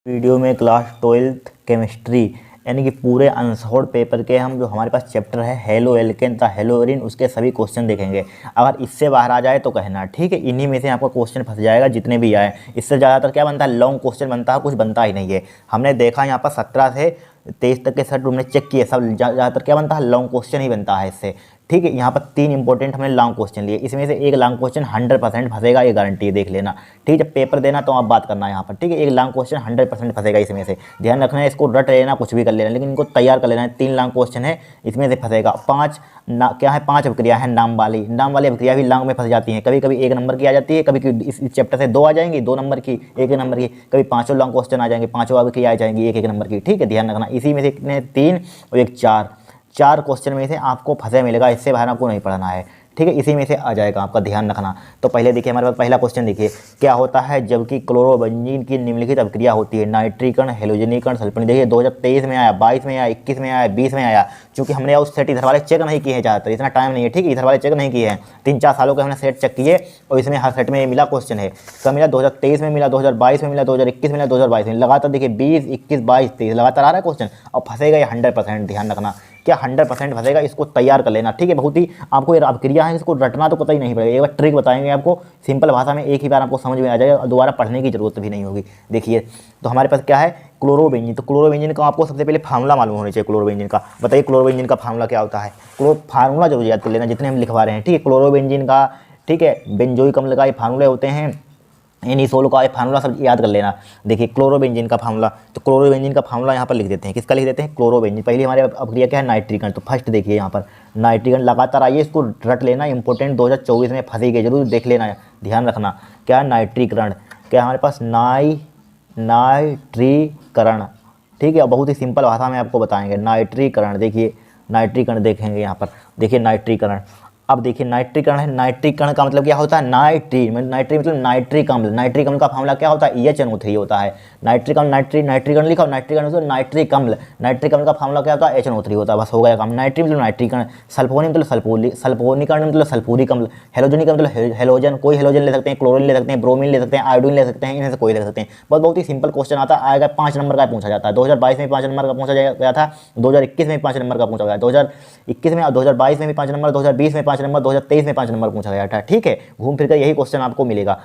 Video में class 12th chemistry यानी कि पूरे अनसोल्ड पेपर के हम जो हमारे पास चैप्टर है हेलो एल्केन था हेलोरिन उसके सभी क्वेश्चन देखेंगे। अगर इससे बाहर आ जाए तो कहना ठीक है, इन्हीं में से आपका क्वेश्चन फंस जाएगा जितने भी आए। इससे ज़्यादातर क्या बनता है, लॉन्ग क्वेश्चन बनता है, कुछ बनता ही नहीं है। हमने देखा यहाँ पर 17 से 23 तक के सेट हमने चेक किए, सब ज़्यादातर क्या बनता है, लॉन्ग क्वेश्चन ही बनता है इससे। ठीक है, यहाँ पर 3 इंपॉर्टेंट हमने लॉन्ग क्वेश्चन लिए, इसमें से एक लॉन्ग क्वेश्चन 100% फंसेगा, ये गारंटी है, देख लेना। ठीक है, जब पेपर देना तो आप बात करना यहाँ पर। ठीक है, एक लॉन्ग क्वेश्चन 100% फंसेगा इसमें से, ध्यान रखना है। इसको रट लेना, कुछ भी कर लेना, लेकिन इनको तैयार कर लेना है। 3 लॉन्ग क्वेश्चन है, इसमें से फंसेगा। 5 क्या है, 5 अभिक्रिया है नाम वाली अभिक्रिया भी लॉन्ग में फंस जाती है। कभी कभी 1 नंबर की आ जाती है, कभी इस चैप्टर से 2 आ जाएंगी 2 नंबर की, 1 नंबर की, कभी 5 लॉन्ग क्वेश्चन आ जाएंगे, 5 अभिक्रिया आ जाएंगी 1 नंबर की। ठीक है, ध्यान रखना। इसी में से कितने, 3 और 1 4 क्वेश्चन में से आपको फंसे मिलेगा, इससे बाहर आपको नहीं पढ़ना है। ठीक है, इसी में से आ जाएगा, आपका ध्यान रखना। तो पहले देखिए हमारे पास पहला क्वेश्चन देखिए, क्या होता है जबकि क्लोरोबेंजीन की निम्नलिखित अभिक्रिया होती है, नाइट्रीकरण, हेलोजनीकरण, सल्फोनीकरण। देखिए 2023 में आया, 22 में आया, 21 में आया, 20 में आया। चूंकि हमने उस सेट इधर वाले चेक नहीं किए हैं, ज़्यादातर इतना टाइम नहीं है। ठीक है, इधर वाले चेक नहीं किए हैं, 3-4 सालों के हमने सेट चेक किए और इसमें हर सेट में मिला क्वेश्चन है। कब मिला, 2023 में मिला, 2022 में मिला, 2021 में मिला, 2022 में लगातार। देखिए 20, 21, 22, 23 लगातार आ रहा है क्वेश्चन, और फंसेगा ये 100%, ध्यान रखना। क्या 100% फंसेगा, इसको तैयार कर लेना। ठीक है, बहुत ही आपको ये अभिक्रिया है, इसको रटना तो पता ही नहीं पड़ेगा। एक बार ट्रिक बताएंगे आपको सिंपल भाषा में, एक ही बार आपको समझ में आ जाएगा और दोबारा पढ़ने की जरूरत भी नहीं होगी। देखिए तो हमारे पास क्या है, क्लोरोबेंजीन। तो क्लोरोबेंजीन का आपको सबसे पहले फार्मूला मालूम होना चाहिए। क्लोरोबेंजीन का बताइए, क्लोरोबेंजीन का फार्मूला क्या होता है। फार्मूला जरूर याद कर लेना जितने हम लिखवा रहे हैं। ठीक है, क्लोरोबेंजीन का, ठीक है, बेंजोइक अम्ल का ये फार्मूले होते हैं, एनिसोल का ये फार्मूला सब याद कर लेना। देखिए क्लोरोबेंजीन का फार्मूला, तो क्लोरोबेंजीन का फार्मूला यहाँ पर लिख देते हैं। किसका लिख देते हैं, क्लोरोबेंजीन। पहले हमारे अभिक्रिया क्या है, नाइट्रीकरण। तो फर्स्ट देखिए यहाँ पर नाइट्रीकरण लगातार आइए, इसको रट लेना, इंपॉर्टेंट 2024 में फंसेगी, जरूर देख लेना, ध्यान रखना। क्या है, नाइट्रीकरण। क्या हमारे पास, नाइट्रीकरण। ठीक है, बहुत ही सिंपल भाषा में आपको बताएंगे नाइट्रीकरण। देखिए नाइट्रीकरण देखेंगे यहाँ पर, देखिए नाइट्रीकरण। अब देखिए नाइट्रीकरण है, नाइट्रीकरण का मतलब क्या होता है, नाइट्री मतलब नाइट्रिक अम्ल। नाइट्रिक अम्ल का फार्मूला क्या होता है, HNO3 होता है। नाइट्रिक अम्ल, नाइट्रीकरण लिखा, नाइट्रीकरण मतलब नाइट्रिक अम्ल। नाइट्रिक अम्ल का फार्मूला क्या होता है, HNO3 होता है, बस हो गया काम। नाइट्री मतलब नाइट्रीकरण, सल्फोनी मतलब सल्फोनीकरण मतलब सल्फ्यूरिक अम्ल, हेलोजनिक मतलब हेलोजन, कोई हेलोजन ले सकते हैं, क्लोरीन ले सकते हैं, ब्रोमीन ले सकते हैं, आयोडीन ले सकते हैं, इनमें से कोई ले सकते हैं। बहुत ही सिंपल क्वेश्चन आता है, आएगा 5 नंबर का पूछा जाता है। 2022 में 5 नंबर का पूछा गया था, 2021 में 5 नंबर का पूछा गया, 2021 में, 2022 में भी 5 नंबर, 2020 में 5 नंबर, 2023 में 5 नंबर पूछा गया था। ठीक है, घूम फिर कर यही क्वेश्चन आपको मिलेगा।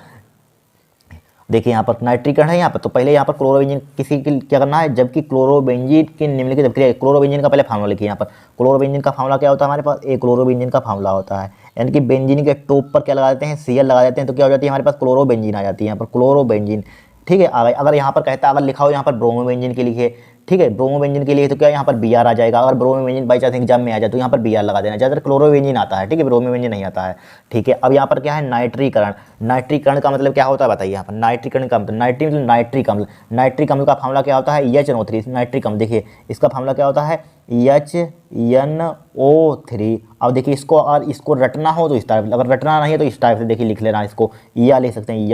देखिए यहाँ पर नाइट्रीकरण है यहाँ पर, तो पहले यहाँ पर क्लोरोबेंजीन किसी की क्या करना है, जबकि क्लोरोबेंजीन की निम्नलिखित अभिक्रिया। क्लोरोबेंजीन का पहले फार्मूला लिखिए यहाँ पर। क्लोरोबेंजीन का फार्मूला क्या होता है हमारे पास, एक क्लोरोबेंजीन का फार्मूला होता है, यानी कि बेंजीन के टॉप पर क्या लगा देते हैं, Cl लगा देते हैं, तो क्या हो जाती है हमारे पास, क्लोरोबेंजीन आ जाती है यहाँ पर, क्लोरोबेंजीन। ठीक है, अगर यहाँ पर कहता है, अगर लिखा हो यहाँ पर ब्रोमोबेंजीन के लिए, ठीक है, ब्रोमोबेंजीन के लिए, तो क्या यहाँ पर Br आ जाएगा। अगर ब्रोमोबेंजीन बाई चांस एग्जाम में आ जाए तो यहाँ पर Br लगा देना, ज़्यादातर क्लोरोबेंजीन आता है। ठीक है, ब्रोमोबेंजीन नहीं आता है। ठीक है, अब यहाँ पर क्या है, नाइट्रीकरण। नाइट्रीकरण का मतलब क्या होता है बताइए यहाँ पर, नाइट्रीकरण का मतलब नाइट्री मतलब नाइट्रिक अम्ल। नाइट्रिक अम्ल का फार्मूला क्या होता है, HNO3। नाइट्रिक अम्ल देखिए इसका फार्मूला क्या होता है, HNO3। अब देखिए इसको, अगर इसको रटना हो तो इस टाइप, अगर रटना नहीं है तो इस टाइप से देखिए लिख लेना। इसको या लिख सकते हैं,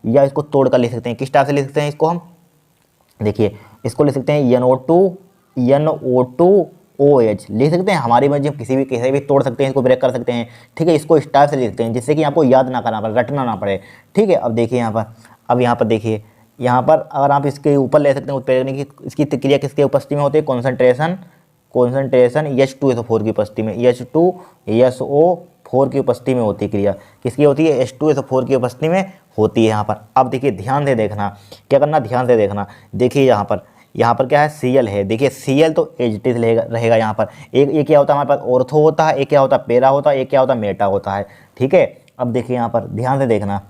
या इसको तोड़ कर लिख सकते हैं। किस टाइप से लिख सकते हैं इसको हम, देखिए इसको लिख सकते हैं NO2OH लिख सकते हैं। हमारी मर्जी, किसी भी तोड़ सकते हैं, इसको ब्रेक कर सकते हैं। ठीक है, इसको इस टाइप से लिख सकते हैं जिससे कि आपको याद ना करना पड़े, रटना ना पड़े। ठीक है, अब देखिए यहाँ पर, अब यहाँ पर देखिए, यहाँ पर अगर आप इसके ऊपर ले सकते हैं उत्प्रेरक की, इसकी क्रिया किसके उपस्थिति में होती है, कॉन्सेंट्रेशन H2SO4 की उपस्थिति में, H2SO4 की उपस्थिति में होती है क्रिया। किसकी होती है, H2SO4 की उपस्थिति में होती है यहाँ पर। अब देखिए ध्यान से देखना, क्या करना, ध्यान से देखना। देखिए यहाँ पर क्या है, Cl है। देखिए Cl तो H रहेगा यहाँ पर। एक क्या होता है हमारे पास, ऑर्थो होता है, एक क्या होता है, पैरा होता है, एक क्या होता है, मेटा होता है। ठीक है, अब देखिए यहाँ पर ध्यान से देखना,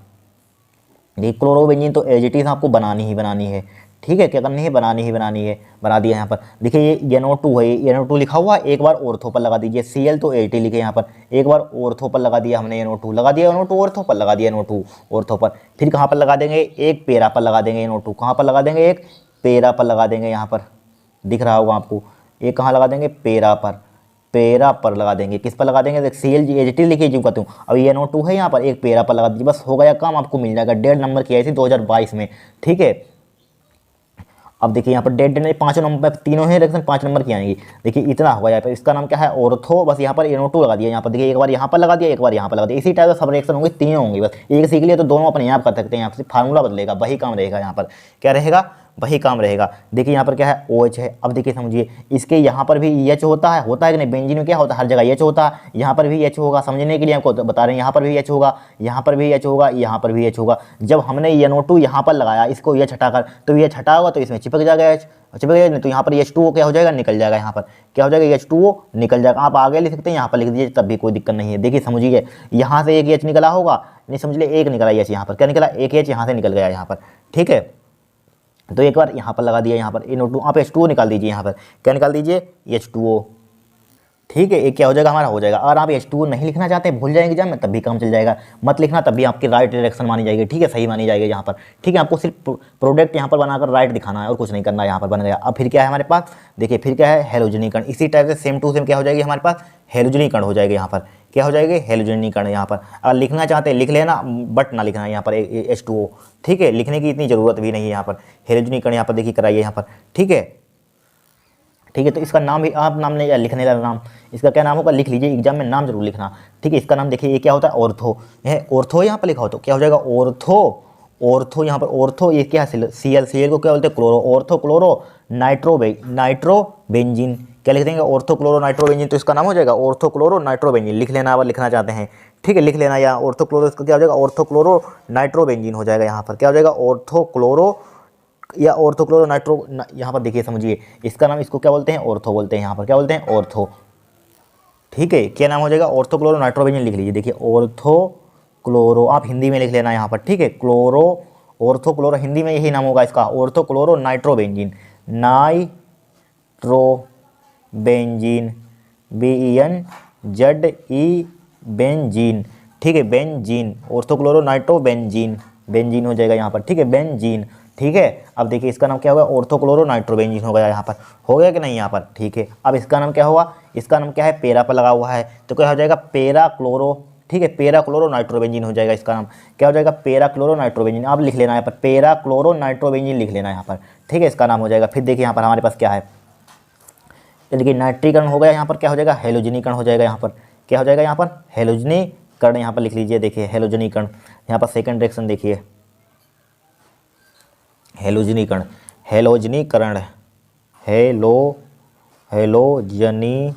ये क्लोरोबेंजीन तो एजिटीज आपको बनानी ही बनानी है। ठीक है, क्या करनी है, बनानी ही बनानी है, बना दिया यहाँ पर। देखिए ये NO2 है, ये NO2 लिखा हुआ है, एक बार ऑर्थो पर लगा दीजिए। Cl तो एजिटी लिखे यहाँ पर, एक बार ऑर्थो पर लगा दिया हमने, NO2 लगा दिया, NO2 ऑर्थो पर लगा दिया, NO2 ऑर्थो पर। फिर कहाँ पर लगा देंगे, एक पैरा पर लगा देंगे, NO2 कहाँ पर लगा देंगे, एक पैरा पर लगा देंगे। यहाँ पर दिख रहा होगा आपको, एक कहाँ लगा देंगे, पैरा पर लगा देंगे। किस पर लगा देंगे, देख Cl एजिटी लिखिए जो कहता हूँ। अब ये NO2 है यहाँ पर, एक पैरा पर लगा दीजिए, बस हो गया काम, आपको मिल जाएगा। 1.5 नंबर की आई थी 2022 में। ठीक है, अब देखिए यहाँ पर 1.5 5 नंबर, तीनों है रिएक्शन 5 नंबर की आएंगी। देखिए इतना होगा यहाँ पर, इसका नाम क्या है, ऑर्थो। बस यहाँ पर NO2 लगा दिया, यहाँ पर देखिए एक बार यहाँ पर लगा दिया, एक बार यहाँ पर लगा दिया। इसी टाइप से सब रिएक्शन होंगे, तीनों होंगी। बस एक सीख लिया तो दोनों अपने आप कर सकते हैं, यहाँ से फार्मूला बदलेगा, वही काम रहेगा। यहाँ पर क्या रहेगा, वही काम रहेगा। देखिए यहाँ पर क्या है OH है। अब देखिए समझिए इसके यहाँ पर भी H होता है कि नहीं, बेंजीन में क्या होता है हर जगह H होता है, यहाँ पर भी H होगा। समझने के लिए आपको बता रहे हैं, यहाँ पर भी H होगा, यहाँ पर भी H होगा, यहाँ पर भी H होगा। जब हमने NO2 यहाँ पर लगाया इसको H हटाकर, तो H हटा होगा तो इसमें चिपक जाएगा H, चिपक जाएगा नहीं तो यहाँ पर H2O क्या हो जाएगा, निकल जाएगा। यहाँ पर क्या हो जाएगा, H2O निकल जाएगा। आप आगे लिख सकते हैं, यहाँ पर लिख दीजिए, तब भी कोई दिक्कत नहीं है। देखिए समझिए यहाँ से एक H निकला होगा, नहीं समझ लिए एक निकला H, यहाँ पर क्या निकला, एक H यहाँ से निकल गया यहाँ पर, ठीक है। तो एक बार यहाँ पर लगा दिया, यहाँ पर NO2, आप H2O निकाल दीजिए, यहाँ पर क्या निकाल दीजिए, H2O, ठीक है। एक क्या हो जाएगा हमारा, हो जाएगा। अगर आप H2O नहीं लिखना चाहते, भूल जाएंगे एग्जाम में, तब भी काम चल जाएगा, मत लिखना, तब भी आपकी राइट डायरेक्शन मानी जाएगी, ठीक है, सही मानी जाएगी यहाँ पर, ठीक है। आपको सिर्फ प्रोडक्ट यहाँ पर बनाकर राइट दिखाना है और कुछ नहीं करना है, यहाँ पर बन गया। अब फिर क्या है हमारे पास, देखिए फिर क्या है, हैलोजनीकरण। इसी टाइप से सेम टू सेम क्या हो जाएगी हमारे पास, हैलोजनीकरण हो जाएगा। यहाँ पर क्या हो जाएगी, हैलोजनीकरण। यहाँ पर अगर लिखना चाहते हैं लिख लेना, बट ना लिखना है यहाँ पर H2O, ठीक है, लिखने की इतनी ज़रूरत भी नहीं है यहाँ पर। हैलोजनीकरण यहाँ पर देखिए कराइए यहाँ पर, ठीक है, ठीक है। तो इसका नाम भी आप नाम नहीं, लिखने का नाम इसका क्या नाम होगा, लिख लीजिए, एग्जाम में नाम जरूर लिखना, ठीक है। इसका नाम देखिए ये क्या होता है, ऑर्थो, यह ऑर्थो यहाँ पर लिखा हो तो क्या हो जाएगा, ऑर्थो, ऑर्थो यहाँ पर ऑर्थो, ये क्या है, CL को क्या बोलते हैं, क्लोरो, ऑर्थो क्लोरो नाइट्रोबेंजीन, क्या लिख देंगे, ऑर्थो क्लोरो नाइट्रोबेंजीन। तो इसका नाम हो जाएगा ऑर्थो क्लोरो नाइट्रोबेंजीन, लिख लेना अगर लिखना चाहते हैं, ठीक है, लिख लेना। या ऑर्थो क्लोरो, इसका क्या हो जाएगा, ऑर्थो क्लोरो नाइट्रोबेंजीन हो जाएगा। यहाँ पर क्या हो जाएगा, ऑर्थो क्लोरो या ऑर्थोक्लोरो नाइट्रो, यहाँ पर देखिए समझिए इसका नाम, इसको क्या बोलते हैं, ऑर्थो बोलते हैं। यहाँ पर क्या बोलते हैं, ऑर्थो, ठीक है। क्या नाम हो जाएगा, ऑर्थोक्लोरो नाइट्रोबेंजीन लिख लीजिए। देखिए ऑर्थोक्लोरो, आप हिंदी में लिख लेना यहाँ पर, ठीक है, क्लोरो, ऑर्थोक्लोरो, हिंदी में यही नाम होगा इसका, ऑर्थोक्लोरो नाइट्रोबेंजीन, नाइट्रोबेंजीन, BENZE बेंजीन, ठीक है, बेंजीन, ऑर्थोक्लोरो नाइट्रोबेंजीन, बेंजीन हो जाएगा यहाँ पर, ठीक है, बेंजीन, ठीक है। अब देखिए इसका नाम क्या होगा, ऑर्थोक्लोरो नाइट्रोबेंजीन हो गया यहाँ पर, हो गया कि नहीं यहाँ पर, ठीक है। अब इसका नाम क्या हुआ, इसका नाम क्या है, पेरा पर लगा हुआ है तो क्या हो जाएगा, पेरा क्लोरो, ठीक है, पेरा क्लोरो नाइट्रोबेंजीन हो जाएगा। इसका नाम क्या हो जाएगा, पेरा क्लोरो नाइट्रोबेंजीन, आप लिख लेना यहाँ पर, पेरा क्लोरो नाइट्रोबेंजीन लिख लेना यहाँ पर, ठीक है, इसका नाम हो जाएगा। फिर देखिए यहाँ पर हमारे पास क्या है, देखिए नाइट्रीकरण हो गया, यहाँ पर क्या हो जाएगा, हैलोजनीकरण हो जाएगा। यहाँ पर क्या हो जाएगा, यहाँ पर हैलोजनीकरण, यहाँ पर लिख लीजिए। देखिए हैलोजनीकरण, यहाँ पर सेकंड रिएक्शन देखिए, हैलोजनीकरण, हैलोजनीकरण, हैलोजनीकरण,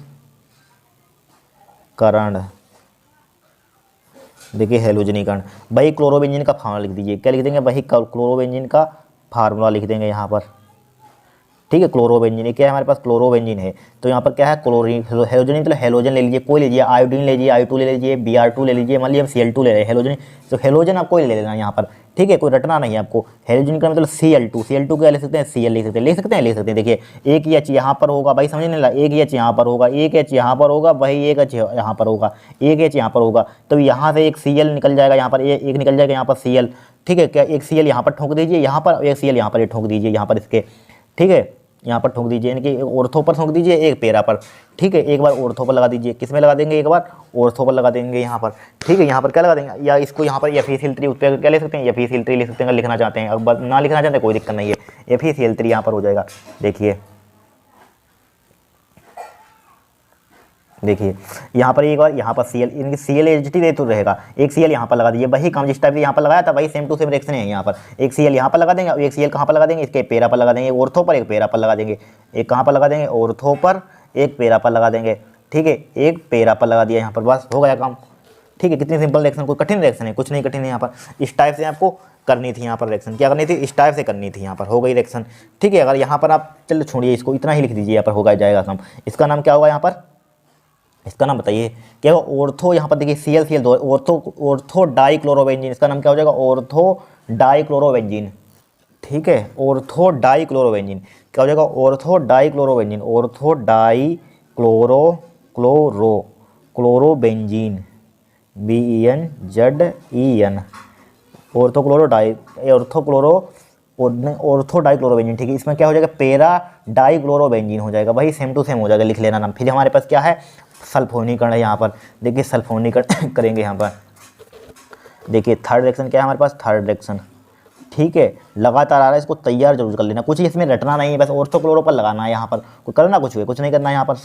देखिए हैलोजनीकरण, वही क्लोरोबेंजीन का फार्मूला लिख दीजिए। क्या लिख देंगे, वही क्लोरोबेंजीन का फार्मूला लिख देंगे यहाँ पर, ठीक है। क्लोरोबेंजीन क्या है हमारे पास, क्लोरोबेंजीन है, तो यहाँ पर क्या है, क्लोरीन, हैलोजन, तो हैलोजन ले लीजिए, कोई लीजिए, आयोडीन ले लीजिए, I2 ले लीजिए, Br2 ले लीजिए, मान लीजिए हम Cl2 ले रहे हैं, हैलोजन, तो हैलोजन आपको ले लेना यहाँ पर, ठीक है, कोई रटना नहीं है आपको। हैलोजन का मतलब Cl2 क्या ले सकते हैं, Cl ले सकते हैं, ले सकते हैं। देखिए एक H यहाँ पर होगा, भाई समझने लगा, एक H यहाँ पर होगा, एक H यहाँ पर होगा, वही एक H यहाँ पर होगा, एक H यहाँ पर होगा, तो यहाँ से एक Cl निकल जाएगा, यहाँ पर एक निकल जाएगा यहाँ पर Cl, ठीक है। क्या एक Cl यहाँ पर ठोक दीजिए, यहाँ पर एक Cl यहाँ पर ठोक दीजिए, यहाँ पर इसके, ठीक है, यहाँ पर ठोक दीजिए, यानी कि ऑर्थो पर ठोक दीजिए, एक पेरा पर, ठीक है। एक बार ऑर्थो पर लगा दीजिए, किस में लगा देंगे, एक बार ऑर्थो पर लगा देंगे यहाँ पर, ठीक है। यहाँ पर क्या लगा देंगे, या इसको यहाँ पर FeCl3, उस पर क्या ले सकते हैं, FeCl3 ले सकते हैं, अगर लिखना चाहते हैं। अगर ना लिखना चाहते हैं कोई दिक्कत नहीं है, FeCl3 यहाँ पर हो जाएगा। देखिए देखिए यहाँ पर एक बार यहाँ पर Cl, इनकी ClH तो रहेगा, एक Cl यहाँ पर लगा दीजिए, वही काम जिस टाइप से यहाँ पर लगाया था, वही सेम टू सेम रिएक्शन है। यहाँ पर एक Cl यहाँ पर लगा देंगे और एक Cl कहाँ पर लगा देंगे, इसके पेरा पर लगा देंगे, ऑर्थो पर, एक पेरा पर लगा देंगे, एक कहाँ पर लगा देंगे, ऑर्थो पर, एक पेरा पर लगा देंगे, ठीक है, एक पेरा पर लगा दिया यहाँ पर, बस हो गया काम, ठीक है। कितनी सिंपल रिएक्शन, कोई कठिन रिएक्शन है, कुछ नहीं कठिन है। यहाँ पर इस टाइप से आपको करनी थी, यहाँ पर रिएक्शन क्या करनी थी, इस टाइप से करनी थी, यहाँ पर हो गई रिएक्शन, ठीक है। अगर यहाँ पर आप चलो छोड़िए इसको, इतना ही लिख दीजिए, यहाँ पर होगा जाएगा काम। इसका नाम क्या होगा, यहाँ पर इसका नाम बताइए क्या होगा, ऑर्थो, यहाँ पर देखिए Cl दो, ऑर्थो डाइक्लोरोबेंजीन, इसका नाम क्या हो जाएगा, ऑर्थो डाइक्लोरोबेंजीन, ठीक है, ऑर्थो डाइक्लोरोबेंजीन, क्या हो जाएगा, ortho dichlorobenzene, ortho chlorobenzene, BENZEN, ortho dichlorobenzene, ठीक है। इसमें क्या हो जाएगा, पेरा डाइक्लोरोबेंजीन हो जाएगा, वही सेम टू सेम हो जाएगा, लिख लेना नाम। फिर हमारे पास क्या है, सल्फोनीकरण है। यहाँ पर देखिए सल्फोनीकरण करेंगे, यहाँ पर देखिए थर्ड रिएक्शन क्या है हमारे पास, थर्ड रिएक्शन, ठीक है, लगातार आ रहा है, इसको तैयार जरूर कर लेना, कुछ इसमें रटना नहीं है, बस ऑर्थोक्लोरो पर लगाना है। यहाँ पर कोई करना कुछ हुए, कुछ नहीं करना है। यहाँ पर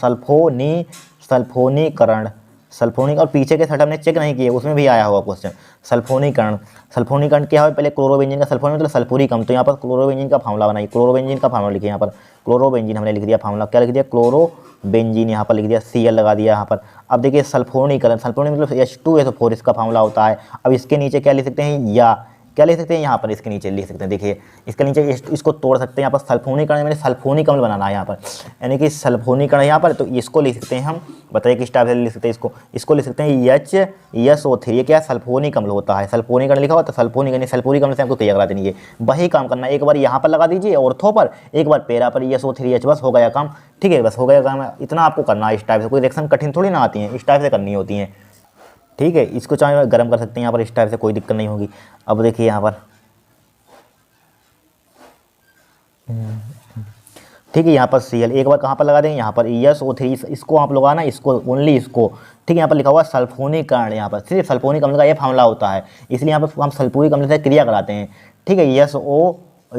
सल्फोनीकरण, सल्फोनिक, और पीछे के सेट हमने चेक नहीं किए, उसमें भी आया होगा क्वेश्चन। सल्फोनीकरण, सल्फोनीकरण क्या है, पहले क्लोरोबेंजीन का सल्फोन मतलब सल्फ्यूरिक अम्ल, तो यहाँ पर क्लोरोबेंजीन का फार्मूला बनाइए, क्लोरोबेंजीन का फार्मूला लिखिए यहाँ पर, क्लोरोबेंजीन हमने लिख दिया फार्मूला, क्या लिख दिया, क्लोरोबेंजीन यहाँ पर लिख दिया, Cl लगा दिया यहाँ पर। अब देखिए सल्फोनीकरण, सल्फोनिक मतलब H2SO4 इसका फार्मूला होता है। अब इसके नीचे क्या लिख सकते हैं, या क्या लिख सकते हैं यहाँ पर, इसके नीचे लिख सकते हैं, देखिए इसके नीचे इसको तोड़ सकते हैं, यहाँ पर सल्फोनीकरण मैंने सल्फोनिक अम्ल बनाना है यहाँ पर, यानी कि सल्फोनीकरण यहाँ पर, तो इसको लिख सकते हैं हम, बताइए किस टाइप से लिख सकते हैं इसको लिख सकते हैं HSO3, ये क्या है, सल्फोनिक अम्ल होता है, सल्फोनीकरण लिखा हुआ तो सल्फोनिक यानी सल्फ्यूरिक अम्ल से आपको क्रिया करा देनी है। वही काम करना है, एक बार यहाँ पर लगा दीजिए ऑर्थो पर, एक बार पैरा पर SO3H, बस हो गया काम। ठीक है, बस हो गया काम, इतना आपको करना है। इस टाइप से कोई रिएक्शन कठिन थोड़ी ना आती है, इस टाइप से करनी होती हैं। ठीक है, इसको चाहे गर्म कर सकते हैं यहाँ पर, इस टाइप से कोई दिक्कत नहीं होगी। अब देखिए यहाँ पर, ठीक है, यहाँ पर Cl एक बार कहाँ पर लगा देंगे, यहाँ पर SO3, इसको आप लगाना, इसको ओनली इसको। ठीक है, यहाँ पर लिखा हुआ सल्फोनीकरण, यहाँ पर सिर्फ सल्फोनिक अम्ल का ये फार्मूला होता है, इसलिए यहाँ पर हम सल्फ्यूरिक अम्ल से क्रिया कराते हैं। ठीक है,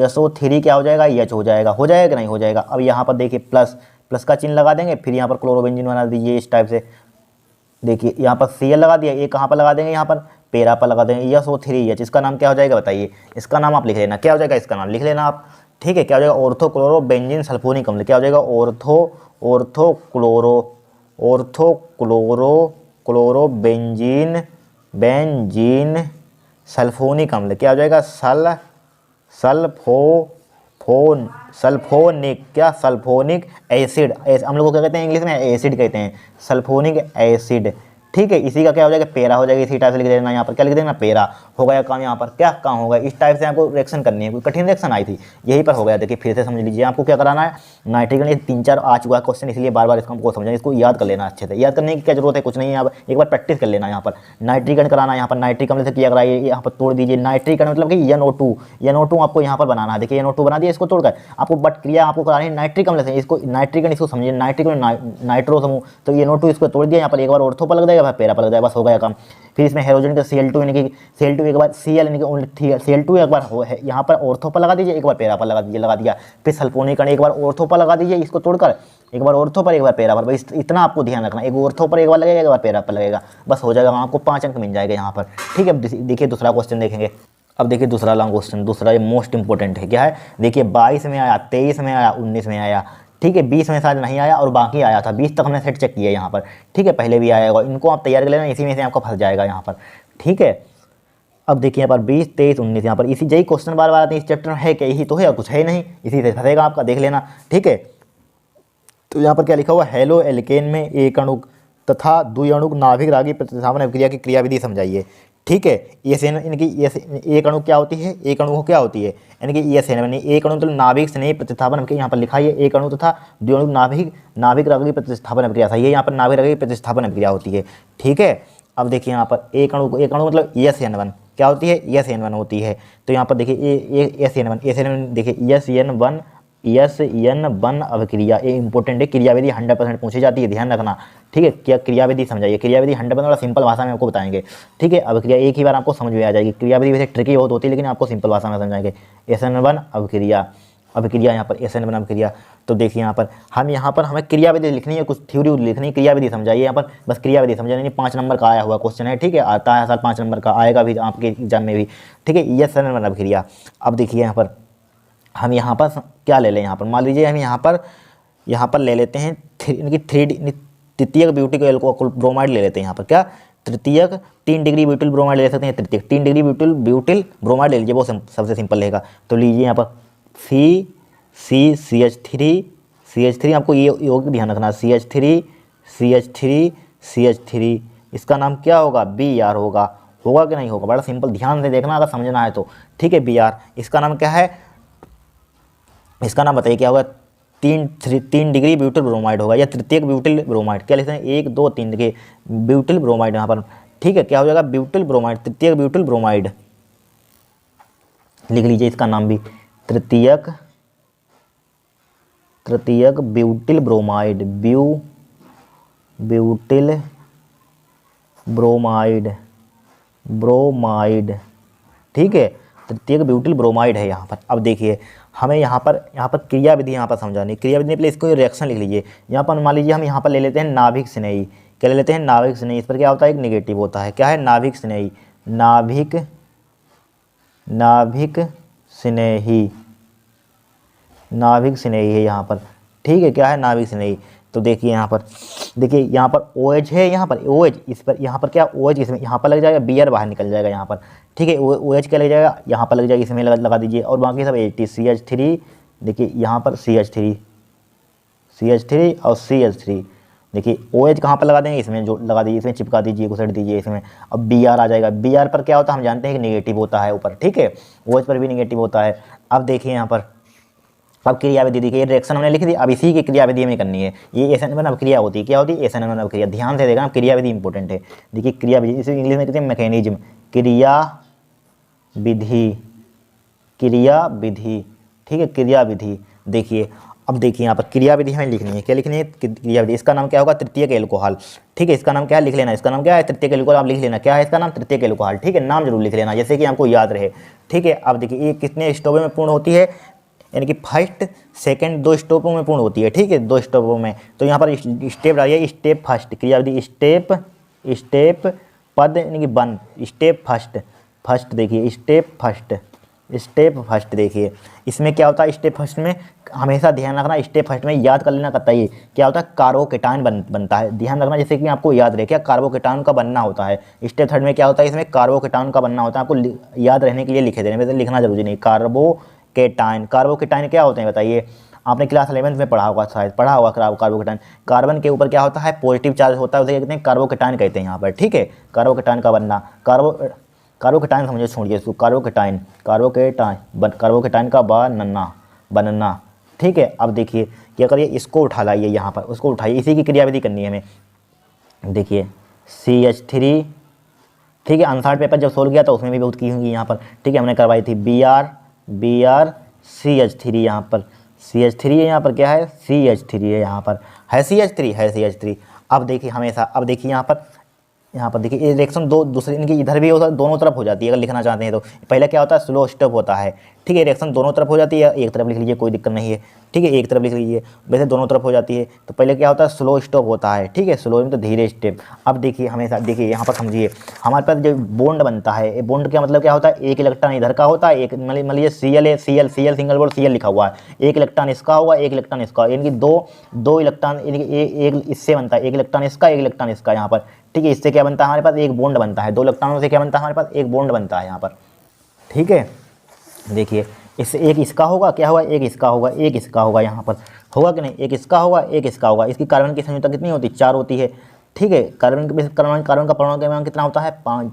SO3 क्या हो जाएगा, H हो जाएगा कि नहीं हो जाएगा। अब यहाँ पर देखिए प्लस का चिन्ह लगा देंगे, फिर यहाँ पर क्लोरोबेंजीन बना दीजिए इस टाइप से। देखिए यहाँ पर Cl लगा दिया, एक कहाँ पर लगा देंगे, यहाँ पर पैरा पर लगा देंगे SO3H, इसका नाम क्या हो जाएगा बताइए, इसका नाम आप लिख लेना, क्या हो जाएगा, इसका नाम लिख लेना आप। ठीक है, क्या हो जाएगा, ऑर्थोक्लोरोबेंजीन सल्फोनिक अम्ल, क्या हो जाएगा, ऑर्थोक्लोरोबेंजीन सल्फोनिक अम्ल, क्या हो जाएगा, सल्फोनिक एसिड, हम लोग को क्या कहते हैं इंग्लिश में, एसिड कहते हैं, सल्फोनिक एसिड। ठीक है, इसी का क्या हो जाएगा, पैरा हो जाएगा, इसी टाइप से लिख देना, यहाँ पर क्या लिख देना, पैरा हो गया काम। यहाँ पर क्या काम होगा, इस टाइप से आपको रिएक्शन करनी है, कोई कठिन रिएक्शन आई थी, यही पर हो गया। देखिए फिर से समझ लीजिए, आपको क्या कराना है, नाइट्रिकन, ये 3-4 आ चुका है क्वेश्चन, इसलिए बार बार इसको हमको समझना, इसको याद कर लेना अच्छे से। याद करने की क्या जरूरत है, कुछ नहीं है, आप एक बार प्रैक्टिस कर लेना। यहाँ पर नाइट्रिकन कराना है, यहाँ पर नाइट्रिक अम्ल से किया कराइए, यहाँ पर तोड़ दीजिए, नाइट्रिकन मतलब कि NO2 आपको यहाँ पर बनाना है। देखिए NO2 बना दिया, इसको तोड़कर आपको बट क्रिया आपको करानी है नाइट्रिक अम्ल से, इसको नाइट्रिकन, इसको समझिए, नाइट्रिकन नाइट्रो समूह, तो NO2 इसको तोड़ दिया, यहाँ पर एक बार ऑर्थो पर लग जाएगा, पैरा पर लग जाएगा, बस हो गया काम। फिर इसमें हाइड्रोजन का Cl2 यानी कि Cl2 एक बार Cl यानी कि Cl2 एक बार हो है, यहाँ पर ऑर्थो पर लगा दीजिए, एक बार पैरा पर लगा दिया। फिर सल्फोनीकरण एक बार ऑर्थो पर लगा दीजिए, इसको तोड़कर एक बार ऑर्थो पर एक बार पैरा पर, बस इतना आपको ध्यान रखना, एक ऑर्थो पर एक बार लगेगा, एक बार पैरा पर लगेगा, बस हो जाएगा, आपको 5 अंक मिल जाएगा यहाँ पर। ठीक है, देखिए दूसरा क्वेश्चन देखेंगे। अब देखिए दूसरा लॉन्ग क्वेश्चन, दूसरा ये मोस्ट इंपॉर्टेंट है, क्या है, देखिए 22 में आया, 23 में आया, 19 में आया। ठीक है, 20 में शायद नहीं आया और बाकी आया था, 20 तक हमने सेट चेक किया यहाँ पर। ठीक है, पहले भी आया होगा, इनको आप तैयार कर लेना, इसी में से आपका फंस जाएगा यहाँ पर। ठीक है, अब देखिए यहाँ पर 20, 23, 19, यहाँ पर इसी यही क्वेश्चन बार बार आते हैं, इस चैप्टर में है क्या, यही तो है और कुछ है नहीं, इसी से फंसेगा आपका, देख लेना। ठीक है, तो यहाँ पर क्या लिखा हुआ, हेलो एल्केन में एक अणुक तथा द्विअणुक नाभिक रागी प्रतिस्थापन अभिक्रिया की क्रियाविधि समझाइए। ठीक है, इनकी एक अणु क्या होती है, एक अणु क्या होती है, यानी कि यानी एक अणु तो नाभिक स्नेह प्रतिस्थापन अभिक्रिया, यहाँ पर लिखा है एक अणु तथा द्विअणुक नाभिक रागी प्रतिस्थापन अभिक्रिया, सही है, यहाँ पर नाभिक रागी प्रतिस्थापन अभिक्रिया होती है। ठीक है, अब देखिए यहाँ पर एक अणु मतलब SN1 क्या होती है, SN1 होती है। तो यहाँ पर देखिए SN1 देखिए SN1 अभिक्रिया, ये इंपॉर्टेंट है, क्रियाविधि 100% पूछी जाती है, ध्यान रखना। ठीक है, क्या क्रियाविधि समझाइए, क्रियाविधि 100% सिंपल भाषा में आपको बताएंगे। ठीक है, अभिक्रिया एक ही बार आपको समझ में आ जाएगी, क्रियाविधि वैसे ट्रिकी बहुत होती है, लेकिन आपको सिंपल भाषा में समझाएंगे। SN1 अभिक्रिया यहाँ पर SN1 अभिक्रिया। तो देखिए यहाँ पर हमें क्रियाविधि लिखनी है, कुछ थ्योरी लिखनी है, क्रियाविधि समझाइए यहाँ पर, बस क्रियाविधि समझाइए। 5 नंबर का आया हुआ क्वेश्चन है, ठीक है, आता है सर 5 नंबर का, आएगा भी आपके एग्जाम में भी। ठीक है, SN1 अभिक्रिया। अब देखिए यहाँ पर हम यहाँ पर क्या ले लें, यहाँ पर मान लीजिए हम यहाँ पर ले लेते हैं तृतीयक ब्यूटिल एल्कोहल ब्रोमाइड ले लेते हैं। यहाँ पर क्या, तृतीयक 3 डिग्री ब्यूटिल ब्रोमाइड ले सकते हैं, तृतीयक 3 डिग्री ब्यूटिल ब्रोमाइड ले लीजिए, वो सबसे सिंपल रहेगा। तो लीजिए यहाँ पर CH3 आपको ये योग ध्यान रखना, CH3 इसका नाम क्या होगा, Br होगा कि नहीं होगा, बड़ा सिंपल, ध्यान से देखना अगर समझना है तो। ठीक है, Br इसका नाम क्या है, इसका नाम बताइए क्या होगा, 3 डिग्री ब्यूटिल ब्रोमाइड होगा, या तृतीयक ब्यूटिल ब्रोमाइड, क्या लिखते हैं 1 2 3 के ब्यूटिल ब्रोमाइड यहाँ पर। ठीक है, क्या हो जाएगा, ब्यूटिल ब्रोमाइड, तृतीयक ब्यूटिल ब्रोमाइड लिख लीजिए, इसका नाम भी तृतीयक ब्यूटिल ब्रोमाइड, ब्यूटिल ब्रोमाइड। ठीक है, तृतीयक ब्यूटिल ब्रोमाइड है यहाँ पर। अब देखिए हमें यहाँ पर क्रियाविधि यहाँ पर समझानी, क्रियाविधि पहले इसको रिएक्शन लिख लीजिए। यहाँ पर मान लीजिए हम यहाँ पर ले लेते हैं नाभिक स्नेही, क्या ले लेते हैं, नाभिक स्नेही। इस पर क्या होता है, एक निगेटिव होता है, क्या है, नाभिक स्नेही, नाभिक नाभिक स्नेही, नाभिक स्नेही है यहाँ पर, ठीक है, क्या है, नाभिक स्नेही। तो देखिए यहाँ पर, देखिए यहाँ पर OH है, यहाँ पर OH, इस पर यहाँ पर क्या OH, इसमें यहाँ पर लग जाएगा, Br बाहर निकल जाएगा यहाँ पर, ठीक है, OH क्या लग जाएगा, यहाँ पर लग जाएगा, इसमें लगा दीजिए, और बाकी सब CH3, देखिए यहाँ पर CH3 और CH3, देखिए OH कहाँ पर लगा देंगे, इसमें जो लगा दीजिए, इसमें चिपका दीजिए, घुसेड़ दीजिए इसमें। अब Br आ जाएगा, Br पर क्या होता है हम जानते हैं कि निगेटिव होता है ऊपर, ठीक है, OH पर भी निगेटिव होता है। अब देखिए यहाँ पर, अब क्रियाविधि देखिए, रिएक्शन हमने लिख दी, अब इसी की क्रियाविधि हमें करनी है। ये SN1 अभिक्रिया होती है, क्या होती है, SN1 अभिक्रिया। ध्यान से देखना, क्रियाविधि इंपॉर्टेंट है। देखिए क्रियाविधि, इसे इंग्लिश में कहते हैं मैकेनिज्म, क्रियाविधि, क्रियाविधि, ठीक है, क्रियाविधि। देखिए अब देखिए यहाँ पर क्रियाविधि हमें लिखनी है, क्या लिखनी है, क्रियाविधि। इसका नाम क्या होगा, तृतीयक एल्कोहल, ठीक है, इसका नाम क्या है, लिख लेना, इसका नाम क्या है, तृतीयक एल्कोहल, आप लिख लेना, क्या है इसका नाम, तृतीयक एल्कोहल, ठीक है, नाम जरूर लिख लेना, जैसे कि हमको याद रहे, ठीक है। अब देखिए ये कितने स्टेपों में पूर्ण होती है, यानी कि फर्स्ट सेकंड 2 स्टेपों में पूर्ण होती है, ठीक है, 2 स्टेपों में। तो यहाँ पर स्टेप डालिए, स्टेप फर्स्ट, क्रियाविधि स्टेप पद यानी कि 1, स्टेप फर्स्ट देखिए, स्टेप फर्स्ट देखिए, इसमें क्या होता है, स्टेप फर्स्ट में हमेशा ध्यान रखना, स्टेप फर्स्ट में याद कर लेना कतई, क्या होता है, कार्बोकेटाइन बनता है, ध्यान रखना, जैसे कि आपको याद रहे क्या कार्बोकेटाइन का बनना होता है। स्टेप थर्ड में क्या होता है, इसमें कार्बोकेटाइन का बनना होता है, आपको याद रहने के लिए लिखे देने, वैसे लिखना जरूरी नहीं। कार्बोकेटाइन क्या होते हैं बताइए, आपने क्लास 11th में पढ़ा होगा, शायद पढ़ा होगा कार्बोकेटाइन। कार्बन के ऊपर क्या होता है, पॉजिटिव चार्ज होता है, उसे कहते हैं कार्बोकेटाइन कहते हैं यहाँ पर, ठीक है, कार्बोकेटाइन का बनना, कार्बोकेटाइन समझो, छोड़िए इसको, कार्बोकेटाइन का बनना, ठीक है। अब देखिए क्या करिए, इसको उठा लाइए यहाँ पर, उसको उठाइए, इसी की क्रियाविधि करनी है हमें। देखिए CH3, ठीक है, अनसार्ड पेपर जब सोल्व किया था उसमें भी बहुत की होंगी यहाँ पर, ठीक है, हमने करवाई थी, Br CH3, यहाँ पर CH3 है, यहाँ पर क्या है, CH3 है, यहाँ पर है CH3। अब देखिए हमेशा, अब देखिए यहाँ पर देखिए ये रिएक्शन दूसरे इनकी इधर भी होता है, दोनों तरफ हो जाती है, अगर लिखना चाहते हैं तो। पहले क्या होता है, स्लो स्टेप होता है, ठीक है, रिएक्शन दोनों तरफ हो जाती है, एक तरफ लिख लीजिए, कोई दिक्कत नहीं है, ठीक है, एक तरफ लिख लीजिए, वैसे दोनों तरफ हो जाती है। तो पहले क्या होता है, स्लो स्टॉप होता है, ठीक है, स्लो में तो धीरे स्टेप। अब देखिए हमेशा, देखिए यहाँ पर समझिए, हमारे पास जो बॉन्ड बनता है, बॉन्ड का मतलब क्या होता है, एक इलेक्ट्रॉन इधर का होता है, एक मान लीजिए Cl है, Cl सिंगल बॉन्ड Cl लिखा हुआ है, एक इलेक्ट्रॉन इसका होगा, एक इलेक्ट्रॉन इसका, यानी कि दो इलेक्ट्रॉन, यानी कि एक इससे बनता है, एक इलेक्ट्रॉन इसका, एक इलेक्ट्रॉन इसका, यहाँ पर, ठीक है। इससे क्या बनता है, हमारे पास एक बॉन्ड बनता है, 2 इलेक्ट्रॉनों से क्या बनता है, हमारे पास एक बॉन्ड बनता है यहाँ पर, ठीक है। देखिए इससे एक इसका होगा, क्या होगा, एक इसका होगा, एक इसका होगा, यहाँ पर होगा कि नहीं, एक इसका होगा, एक इसका होगा। इसकी कार्बन की संयुक्ता कितनी होती है, 4 होती है, ठीक है। कार्बन का परमाणु क्रमांक कितना होता है, 5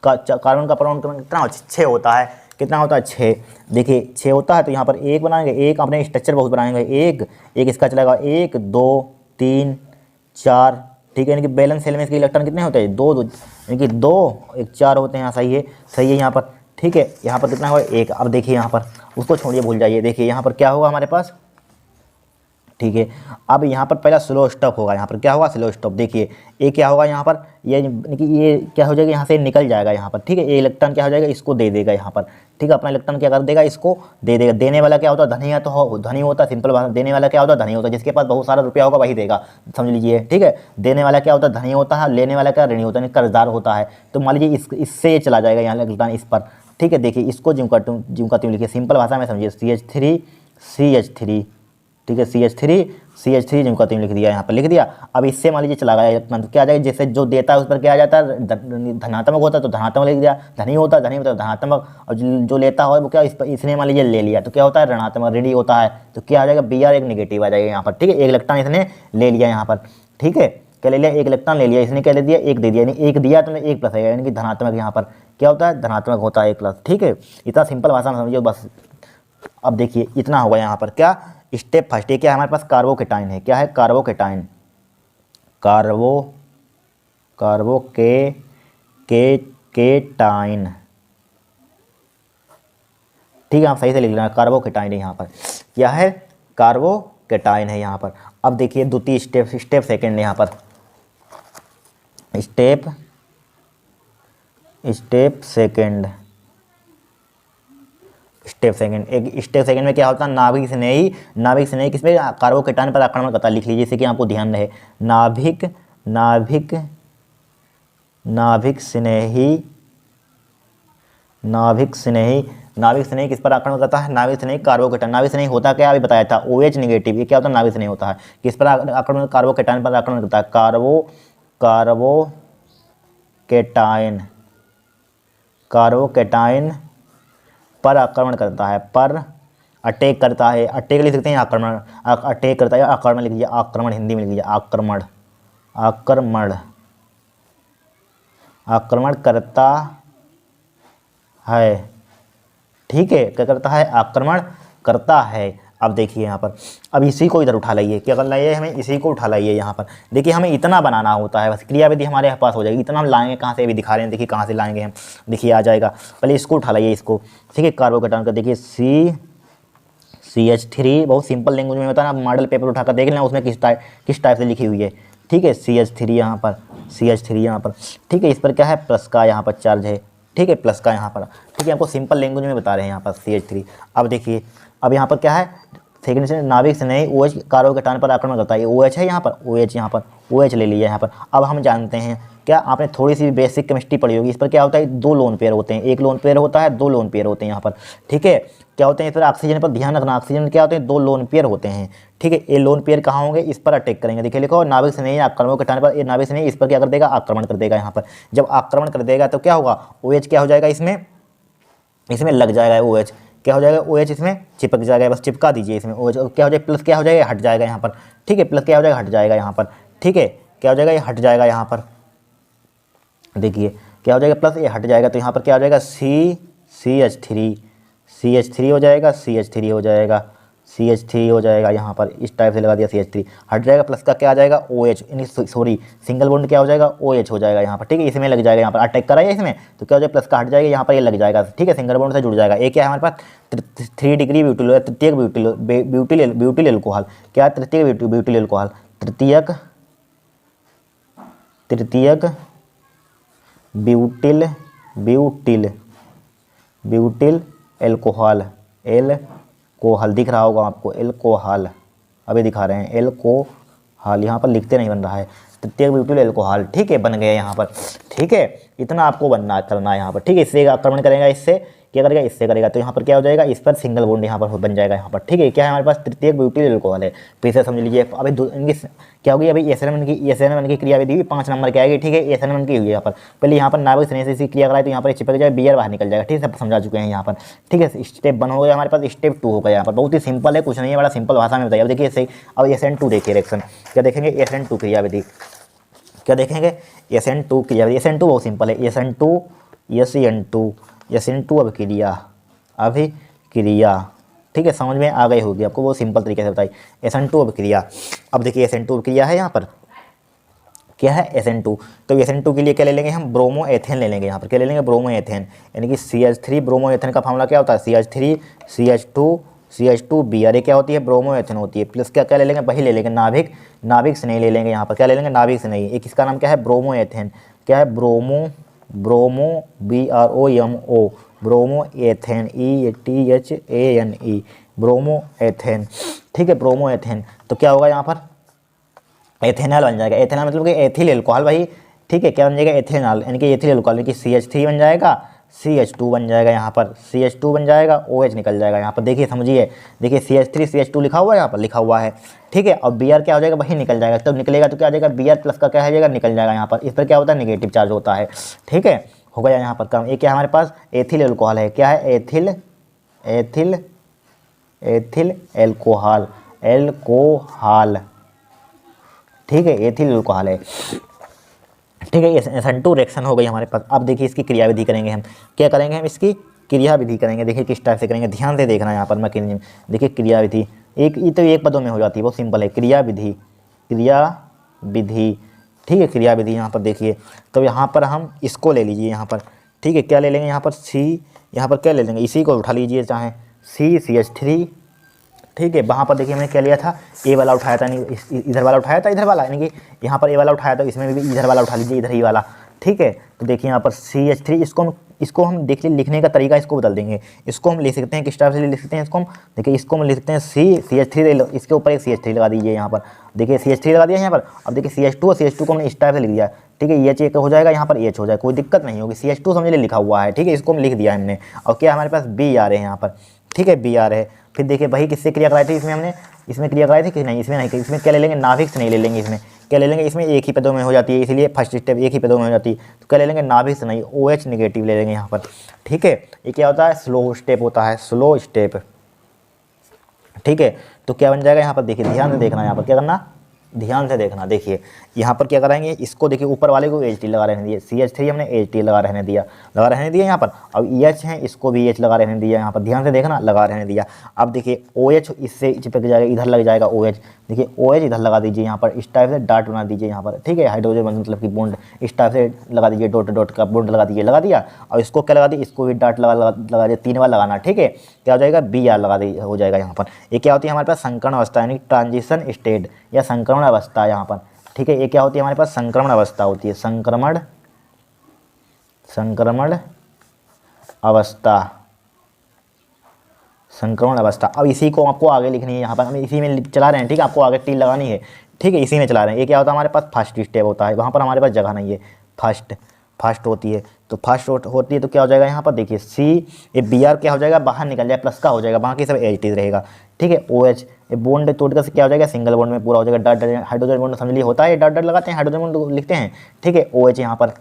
का। कार्बन का परमाणु क्रमांक कितना, 6 होता है, कितना होता है, 6। देखिए 6 होता है, तो यहाँ पर एक बनाएंगे, एक अपने स्ट्रक्चर बहुत बनाएंगे, एक इसका चलेगा, 1 2 3 4, ठीक है, यानी कि बैलेंस सेल में इसके इलेक्ट्रॉन कितने होते हैं, 2 यानी कि 2 1 4 होते हैं, सही है यहाँ पर, ठीक है। यहाँ पर कितना होगा, 1। अब देखिए यहाँ पर, उसको छोड़िए, भूल जाइए, देखिए यहाँ पर क्या होगा हमारे पास, ठीक है। अब यहाँ पर पहला स्लो स्टॉप होगा, यहाँ पर क्या होगा, स्लो स्टॉप। देखिए ये क्या होगा, यहाँ पर ये क्या हो जाएगा, यहाँ से निकल जाएगा यहाँ पर, ठीक है। ये इलेक्ट्रॉन क्या हो जाएगा, इसको दे देगा यहाँ पर, ठीक है, अपना इलेक्ट्रॉन क्या कर देगा, इसको दे देगा। देने वाला क्या होता है, धनी होता है, सिंपल बात, देने वाला क्या होता है, धनी होता है, जिसके पास बहुत सारा रुपया होगा वही देगा, समझ लीजिए, ठीक है। देने वाला क्या होता है, धनी होता है, लेने वाला क्या, ऋणी होता है, कर्जदार होता है। तो मान लीजिए इससे चला जाएगा यहाँ इलेक्ट्रॉन इस पर, ठीक है। देखिए इसको ज्यों का त्यों लिखिए, सिंपल भाषा में समझिए, CH3, ठीक है, CH3 ज्यों का त्यों लिख दिया, यहाँ पर लिख दिया। अब इससे मान लीजिए चला गया इलेक्ट्रॉन, तो क्या आ जाएगा, जैसे जो देता है उस पर क्या आ जाता है, धनात्मक होता है, तो धनात्मक लिख दिया, धनी होता है धनात्मक, और जो लेता है वो क्या, इसने मान लीजिए ले लिया, तो क्या होता है, ऋणात्मक, ऋणी होता है, तो क्या आ जाएगा, Br एक निगेटिव आ जाएगा यहाँ पर, ठीक है। एक इलेक्ट्रॉन इसने ले लिया यहाँ पर, ठीक है, क्या ले लिया, एक इलेक्ट्रॉन ले लिया, इसने क्या ले दिया, एक दे दिया, यानी एक दिया तो 1 प्लस आएगा, यानी कि धनात्मक, यहाँ पर क्या होता है, धनात्मक होता है 1 प्लस, ठीक है। इतना सिंपल भाषा में समझिए बस। अब देखिए इतना होगा यहाँ पर, क्या स्टेप फर्स्ट, ये क्या है हमारे पास, कार्बोकेटाइन है, क्या है, कार्बोकेटाइन, केटाइन, ठीक है, आप सही से लिख लेना, कार्बोकेटाइन है यहाँ पर, क्या है, कार्बोकेटाइन है यहाँ पर। अब देखिए द्वितीय स्टेप सेकंड है यहाँ पर, स्टेप सेकंड, एक स्टेप सेकंड में क्या होता है, नाभिक स्नेही किसमें, कार्बोकेटाइन पर आक्रमण करता है, लिख लीजिए, इसे कि आपको ध्यान रहे, नाभिक नाभिक नाभिक स्नेही नाभिक स्नेही नाभिक स्नेही किस पर आक्रमण करता है? नाभिक स्नेही कार्बोकेटाइन। नाभिक स्नेही होता क्या, अभी बताया था, OH निगेटिव। ये क्या होता है? नाभिक स्नेही होता है। किस पर आक्रमण? कार्बोकेटाइन पर आक्रमण करता है। कार्बोकेटाइन पर आक्रमण करता है, पर अटैक करता है। अटैक लिख सकते हैं, आक्रमण, अटैक करता है, आक्रमण लिख लीजिए, आक्रमण हिंदी में लिख लीजिए, आक्रमण, आक्रमण, आक्रमण करता है। ठीक है, क्या करता है? आक्रमण करता है। अब देखिए यहाँ पर, अब इसी को इधर उठा लाइए, क्या करना है हमें? इसी को उठा लाइए यहाँ पर। देखिए हमें इतना बनाना होता है, बस क्रियाविधि हमारे पास हो जाएगी। इतना हम लाएंगे कहाँ से, भी दिखा रहे हैं, देखिए कहाँ से लाएंगे हम, देखिए आ जाएगा। पहले इसको उठा लाइए, इसको, ठीक है, कार्बोकेटाइन का। देखिए CH3, बहुत सिंपल लैंग्वेज में होता है ना। मॉडल पेपर उठाकर देख लेना, उसमें किस टाइप से लिखी हुई है। ठीक है, CH3 यहाँ पर, CH3 यहाँ पर, ठीक है। इस पर क्या है? प्लस का यहाँ पर चार्ज है, ठीक है, प्लस का यहाँ पर, ठीक है। आपको सिंपल लैंग्वेज में बता रहे हैं यहाँ पर CH3। अब देखिए, अब यहाँ पर क्या है? सेकंड से नाभिक से नहीं, OH कार्बोकेटाइन पर आक्रमण करता है। ये OH है यहाँ पर, OH यहाँ पर, OH ले लिया यहाँ पर। अब हम जानते हैं, क्या आपने थोड़ी सी बेसिक केमिस्ट्री पढ़ी होगी। इस पर क्या होता है? 2 लोन पेयर होते हैं, 1 लोन पेयर होता है, 2 लोन पेयर होते हैं यहाँ पर, ठीक है। क्या होते हैं इस पर? ऑक्सीजन पर ध्यान रखना, ऑक्सीजन क्या होते हैं? 2 लोन पेयर होते हैं, ठीक है। ये लोन पेयर कहाँ होंगे? इस पर अटैक करेंगे। देखिए लिखो, नाभिक से नहीं कार्बोकेटाइन पर, ये नाभिक से नहीं, इस पर क्या कर देगा? आक्रमण कर देगा यहाँ पर। जब आक्रमण कर देगा तो क्या होगा? OH क्या हो जाएगा? इसमें लग जाएगा OH, क्या हो जाएगा? OH इसमें चिपक जाएगा, बस चिपका दीजिए इसमें OH। क्या हो जाएगा? प्लस क्या हो जाएगा? हट जाएगा यहाँ पर, ठीक है। प्लस क्या हो जाएगा? हट जाएगा यहाँ पर, ठीक है। क्या हो जाएगा? ये हट जाएगा यहाँ पर, देखिए क्या हो जाएगा? प्लस ये हट जाएगा, तो यहाँ पर क्या हो जाएगा? CH3 हो जाएगा, CH3 हो जाएगा, CH3 हो जाएगा यहाँ पर। इस टाइप से लगा दिया, CH3 हट जाएगा, प्लस का क्या आ जाएगा? OH, सॉरी सिंगल बॉन्ड क्या हो जाएगा? OH हो जाएगा यहाँ पर, ठीक है। इसमें लग जाएगा, यहाँ पर अटैक करा है इसमें, तो क्या हो जाएगा? प्लस का हट जाएगा, यहाँ पर ये लग जाएगा, ठीक है। सिंगल बॉन्ड से जुड़ जाएगा। एक क्या है हमारे पास? 3 डिग्री ब्यूटिल, तृतीयक ब्यूटिल एल्कोहल। क्या? तृतीयक ब्यूटिल एल्कोहल, तृतीयक ब्यूटिल एल्कोहल, एल्कोहल दिख रहा होगा आपको, एल्कोहल, अभी दिखा रहे हैं, एल्कोहल, यहाँ पर लिखते नहीं बन रहा है, तृतीयक ब्यूटिल एल्कोहल, ठीक है, बन गए यहाँ पर, ठीक है। इतना आपको करना है यहाँ पर, ठीक है। इससे आक्रमण करेगा, इससे क्या करेगा? इससे करेगा, तो यहाँ पर क्या हो जाएगा? इस पर सिंगल बॉन्ड यहाँ पर बन जाएगा यहाँ पर, ठीक है। क्या है हमारे पास? तृतीयक ब्यूटिल एल्कोहल है। फिर से समझ लीजिए, अभी इनकी क्या होगी? अभी SN1 की क्रियाविधि भी 5 नंबर की आएगी, ठीक है। SN1 की हुई है यहाँ पर। पहले यहाँ पर नाभिक स्नेह से क्रिया कराए तो यहाँ पर चिपक जाए, Br बाहर निकल जाएगा, ठीक है। सब समझा चुके हैं यहाँ पर, ठीक है। स्टेप 1 हो गया हमारे पास, स्टेप 2 होगा यहाँ पर। बहुत ही सिंपल है, कुछ नहीं है, बड़ा सिंपल भाषा में बताइए। अब देखिए सही, अब SN2 देखिए रिएक्शन, क्या देखेंगे? SN2 क्रियाविधि, क्या देखेंगे? SN2 क्रियाविधि। SN2 बहुत सिंपल है, SN2 अभिक्रिया, ठीक है। समझ में आ गई होगी आपको, वो सिंपल तरीके से बताइए। SN2 अभिक्रिया। अब देखिए SN2 अभिक्रिया है यहाँ पर, क्या है? SN2। तो SN2 के लिए क्या ले लेंगे हम? ब्रोमो एथेन ले लेंगे यहाँ पर। क्या ले लेंगे? ब्रोमो एथेन, यानी कि CH3 ब्रोमो एथेन का फॉर्मूला क्या होता है? CH3 CH2 Br, क्या होती है? ब्रोमो एथेन होती है। प्लस क्या ले लेंगे? वही ले लेंगे, नाभिक स्नेही ले लेंगे यहाँ पर। क्या ले लेंगे? नाभिक स्नेही। एक इसका नाम क्या है? Bromo ethane. क्या है? Bromo BROMO, bromo ethane, ETHANE, bromo ethane, ठीक है, ब्रोमो एथेन। तो क्या होगा यहाँ पर? एथेनॉल बन जाएगा। एथेनॉल मतलब कि एथिल एल्कोहल भाई, ठीक है। क्या बन जाएगा? एथेनॉल, यानी कि एथिल एल्कोहल, यानी कि CH3 बन जाएगा, CH2 बन जाएगा यहाँ पर, CH2 बन जाएगा, OH निकल जाएगा यहाँ पर। देखिए समझिए, देखिए CH3 CH2 लिखा हुआ है यहाँ पर, लिखा हुआ है, ठीक है। और Br क्या हो जाएगा? वही निकल जाएगा। तब निकलेगा तो क्या आ जाएगा? Br प्लस का क्या हो जाएगा? निकल जाएगा यहाँ पर। इस पर क्या होता है? नेगेटिव चार्ज होता है, ठीक है। हो गया यहाँ पर काम। ये क्या हमारे पास? एथिल एल्कोहल है। क्या है? एथिल एल्कोहल, ठीक है, एथिल एल्कोहल है, ठीक है। SN2 रिएक्शन हो गई हमारे पास। अब देखिए इसकी क्रियाविधि करेंगे हम। क्या करेंगे हम? इसकी क्रियाविधि करेंगे। देखिए किस टाइप से करेंगे, ध्यान से देखना यहाँ पर मैकेनिज्म। देखिए क्रियाविधि, एक पदों में हो जाती है, बहुत सिंपल है। क्रियाविधि, ठीक है, क्रियाविधि यहाँ पर देखिए। तो यहाँ पर हम इसको ले लीजिए यहाँ पर, ठीक है। क्या ले लेंगे यहाँ पर? यहाँ पर क्या ले लेंगे? इसी को उठा लीजिए, चाहे CH3, ठीक है। वहाँ पर देखिए हमने क्या लिया था? ए वाला उठाया था, नहीं इधर वाला उठाया था, इधर वाला, यानी कि यहाँ पर ए वाला उठाया था, इसमें भी इधर वाला उठा लीजिए, इधर ही वाला, ठीक है। तो देखिए यहाँ पर CH3, इसको हम इसको हम देख लिए लिखने का तरीका इसको बदल देंगे। इसको हम लिख सकते हैं किस टाइप से लिख सकते हैं इसको हम, देखिए इसको हम लिख सकते हैं CH3, इसके ऊपर एक CH3 लगा दीजिए यहाँ पर, देखिए CH3 लगा दिया यहाँ पर। अब देखिए CH2 और CH2 को हमने इस टाइप से लिख दिया, ठीक है, H एक हो जाएगा यहाँ पर H हो जाएगा, कोई दिक्कत नहीं होगी। CH2 समझ लिए लिखा हुआ है, ठीक है, इसको हम लिख दिया हमने। और क्या हमारे पास B आ रहे हैं यहाँ पर, ठीक है, B आ रहे हैं। फिर देखिए वही किससे क्रिया कराई थी इसमें हमने, इसमें क्रिया कराई थी कि नहीं, इसमें नहीं, इसमें क्या ले लेंगे, नाभिक से नहीं ले लेंगे, इसमें क्या ले लेंगे, इसमें एक ही पदों में हो जाती है, इसलिए फर्स्ट स्टेप एक ही पदों में हो जाती है, तो क्या ले लेंगे, नाभिक से नहीं, OH निगेटिव ले लेंगे यहाँ पर, ठीक है। ये क्या होता है, स्लो स्टेप होता है, स्लो स्टेप, ठीक है। तो क्या बन जाएगा यहाँ पर, देखिए ध्यान से देखना, यहाँ पर क्या करना, ध्यान से देखना। देखिए यहाँ पर क्या कराएंगे, इसको देखिए ऊपर वाले को HT लगा रहने दिया, CH3 हमने HT लगा रहने दिया यहाँ पर। अब EH है, इसको भी H लगा रहने दिया यहाँ पर, ध्यान से देखना, लगा रहने दिया। अब देखिए OH इससे चिपक जाएगा, इधर लग जाएगा OH, देखिए OH इधर लगा दीजिए यहाँ पर, इस टाइप से डॉट बना दीजिए यहाँ पर, ठीक है, हाइड्रोजन मतलब कि बॉन्ड इस टाइप से लगा दीजिए, डॉट डॉट का बॉन्ड लगा दीजिए, लगा दिया। और इसको क्या लगा दिया, इसको भी डॉट लगा दिया, 3 बार लगाना, ठीक है। क्या हो जाएगा, BR लगा दी हो जाएगा यहाँ पर। ये क्या होती है हमारे पास, संकरण अवस्था यानी ट्रांजिशन स्टेट या संक्रमण अवस्था यहाँ पर, ठीक है। ये क्या होती है हमारे पास, संक्रमण अवस्था होती है, संक्रमण अवस्था, संक्रमण अवस्था। अब इसी को आपको आगे लिखनी है यहाँ पर, हम इसी में चला रहे हैं, ठीक है, आपको आगे टी लगानी है, ठीक है, इसी में चला रहे हैं। ये क्या होता है हमारे पास, फर्स्ट स्टेप होता है, वहाँ पर हमारे पास जगह नहीं है, फर्स्ट होती है, तो फर्स्ट होती है, तो क्या हो जाएगा यहाँ पर, देखिए C, ये BR क्या हो जाएगा, बाहर निकल जाए, प्लस का हो जाएगा, बाकी सब HT रहेगा, ठीक है। OH ये बॉन्ड तोड़कर क्या हो जाएगा, सिंगल बॉन्ड में पूरा हो जाएगा, डॉट हाइड्रोजन बॉन्ड समझ लिए होता है, डॉट डॉट लगाते हैं, हाइड्रोजन बॉन्ड लिखते हैं, ठीक है। OH यहाँ पर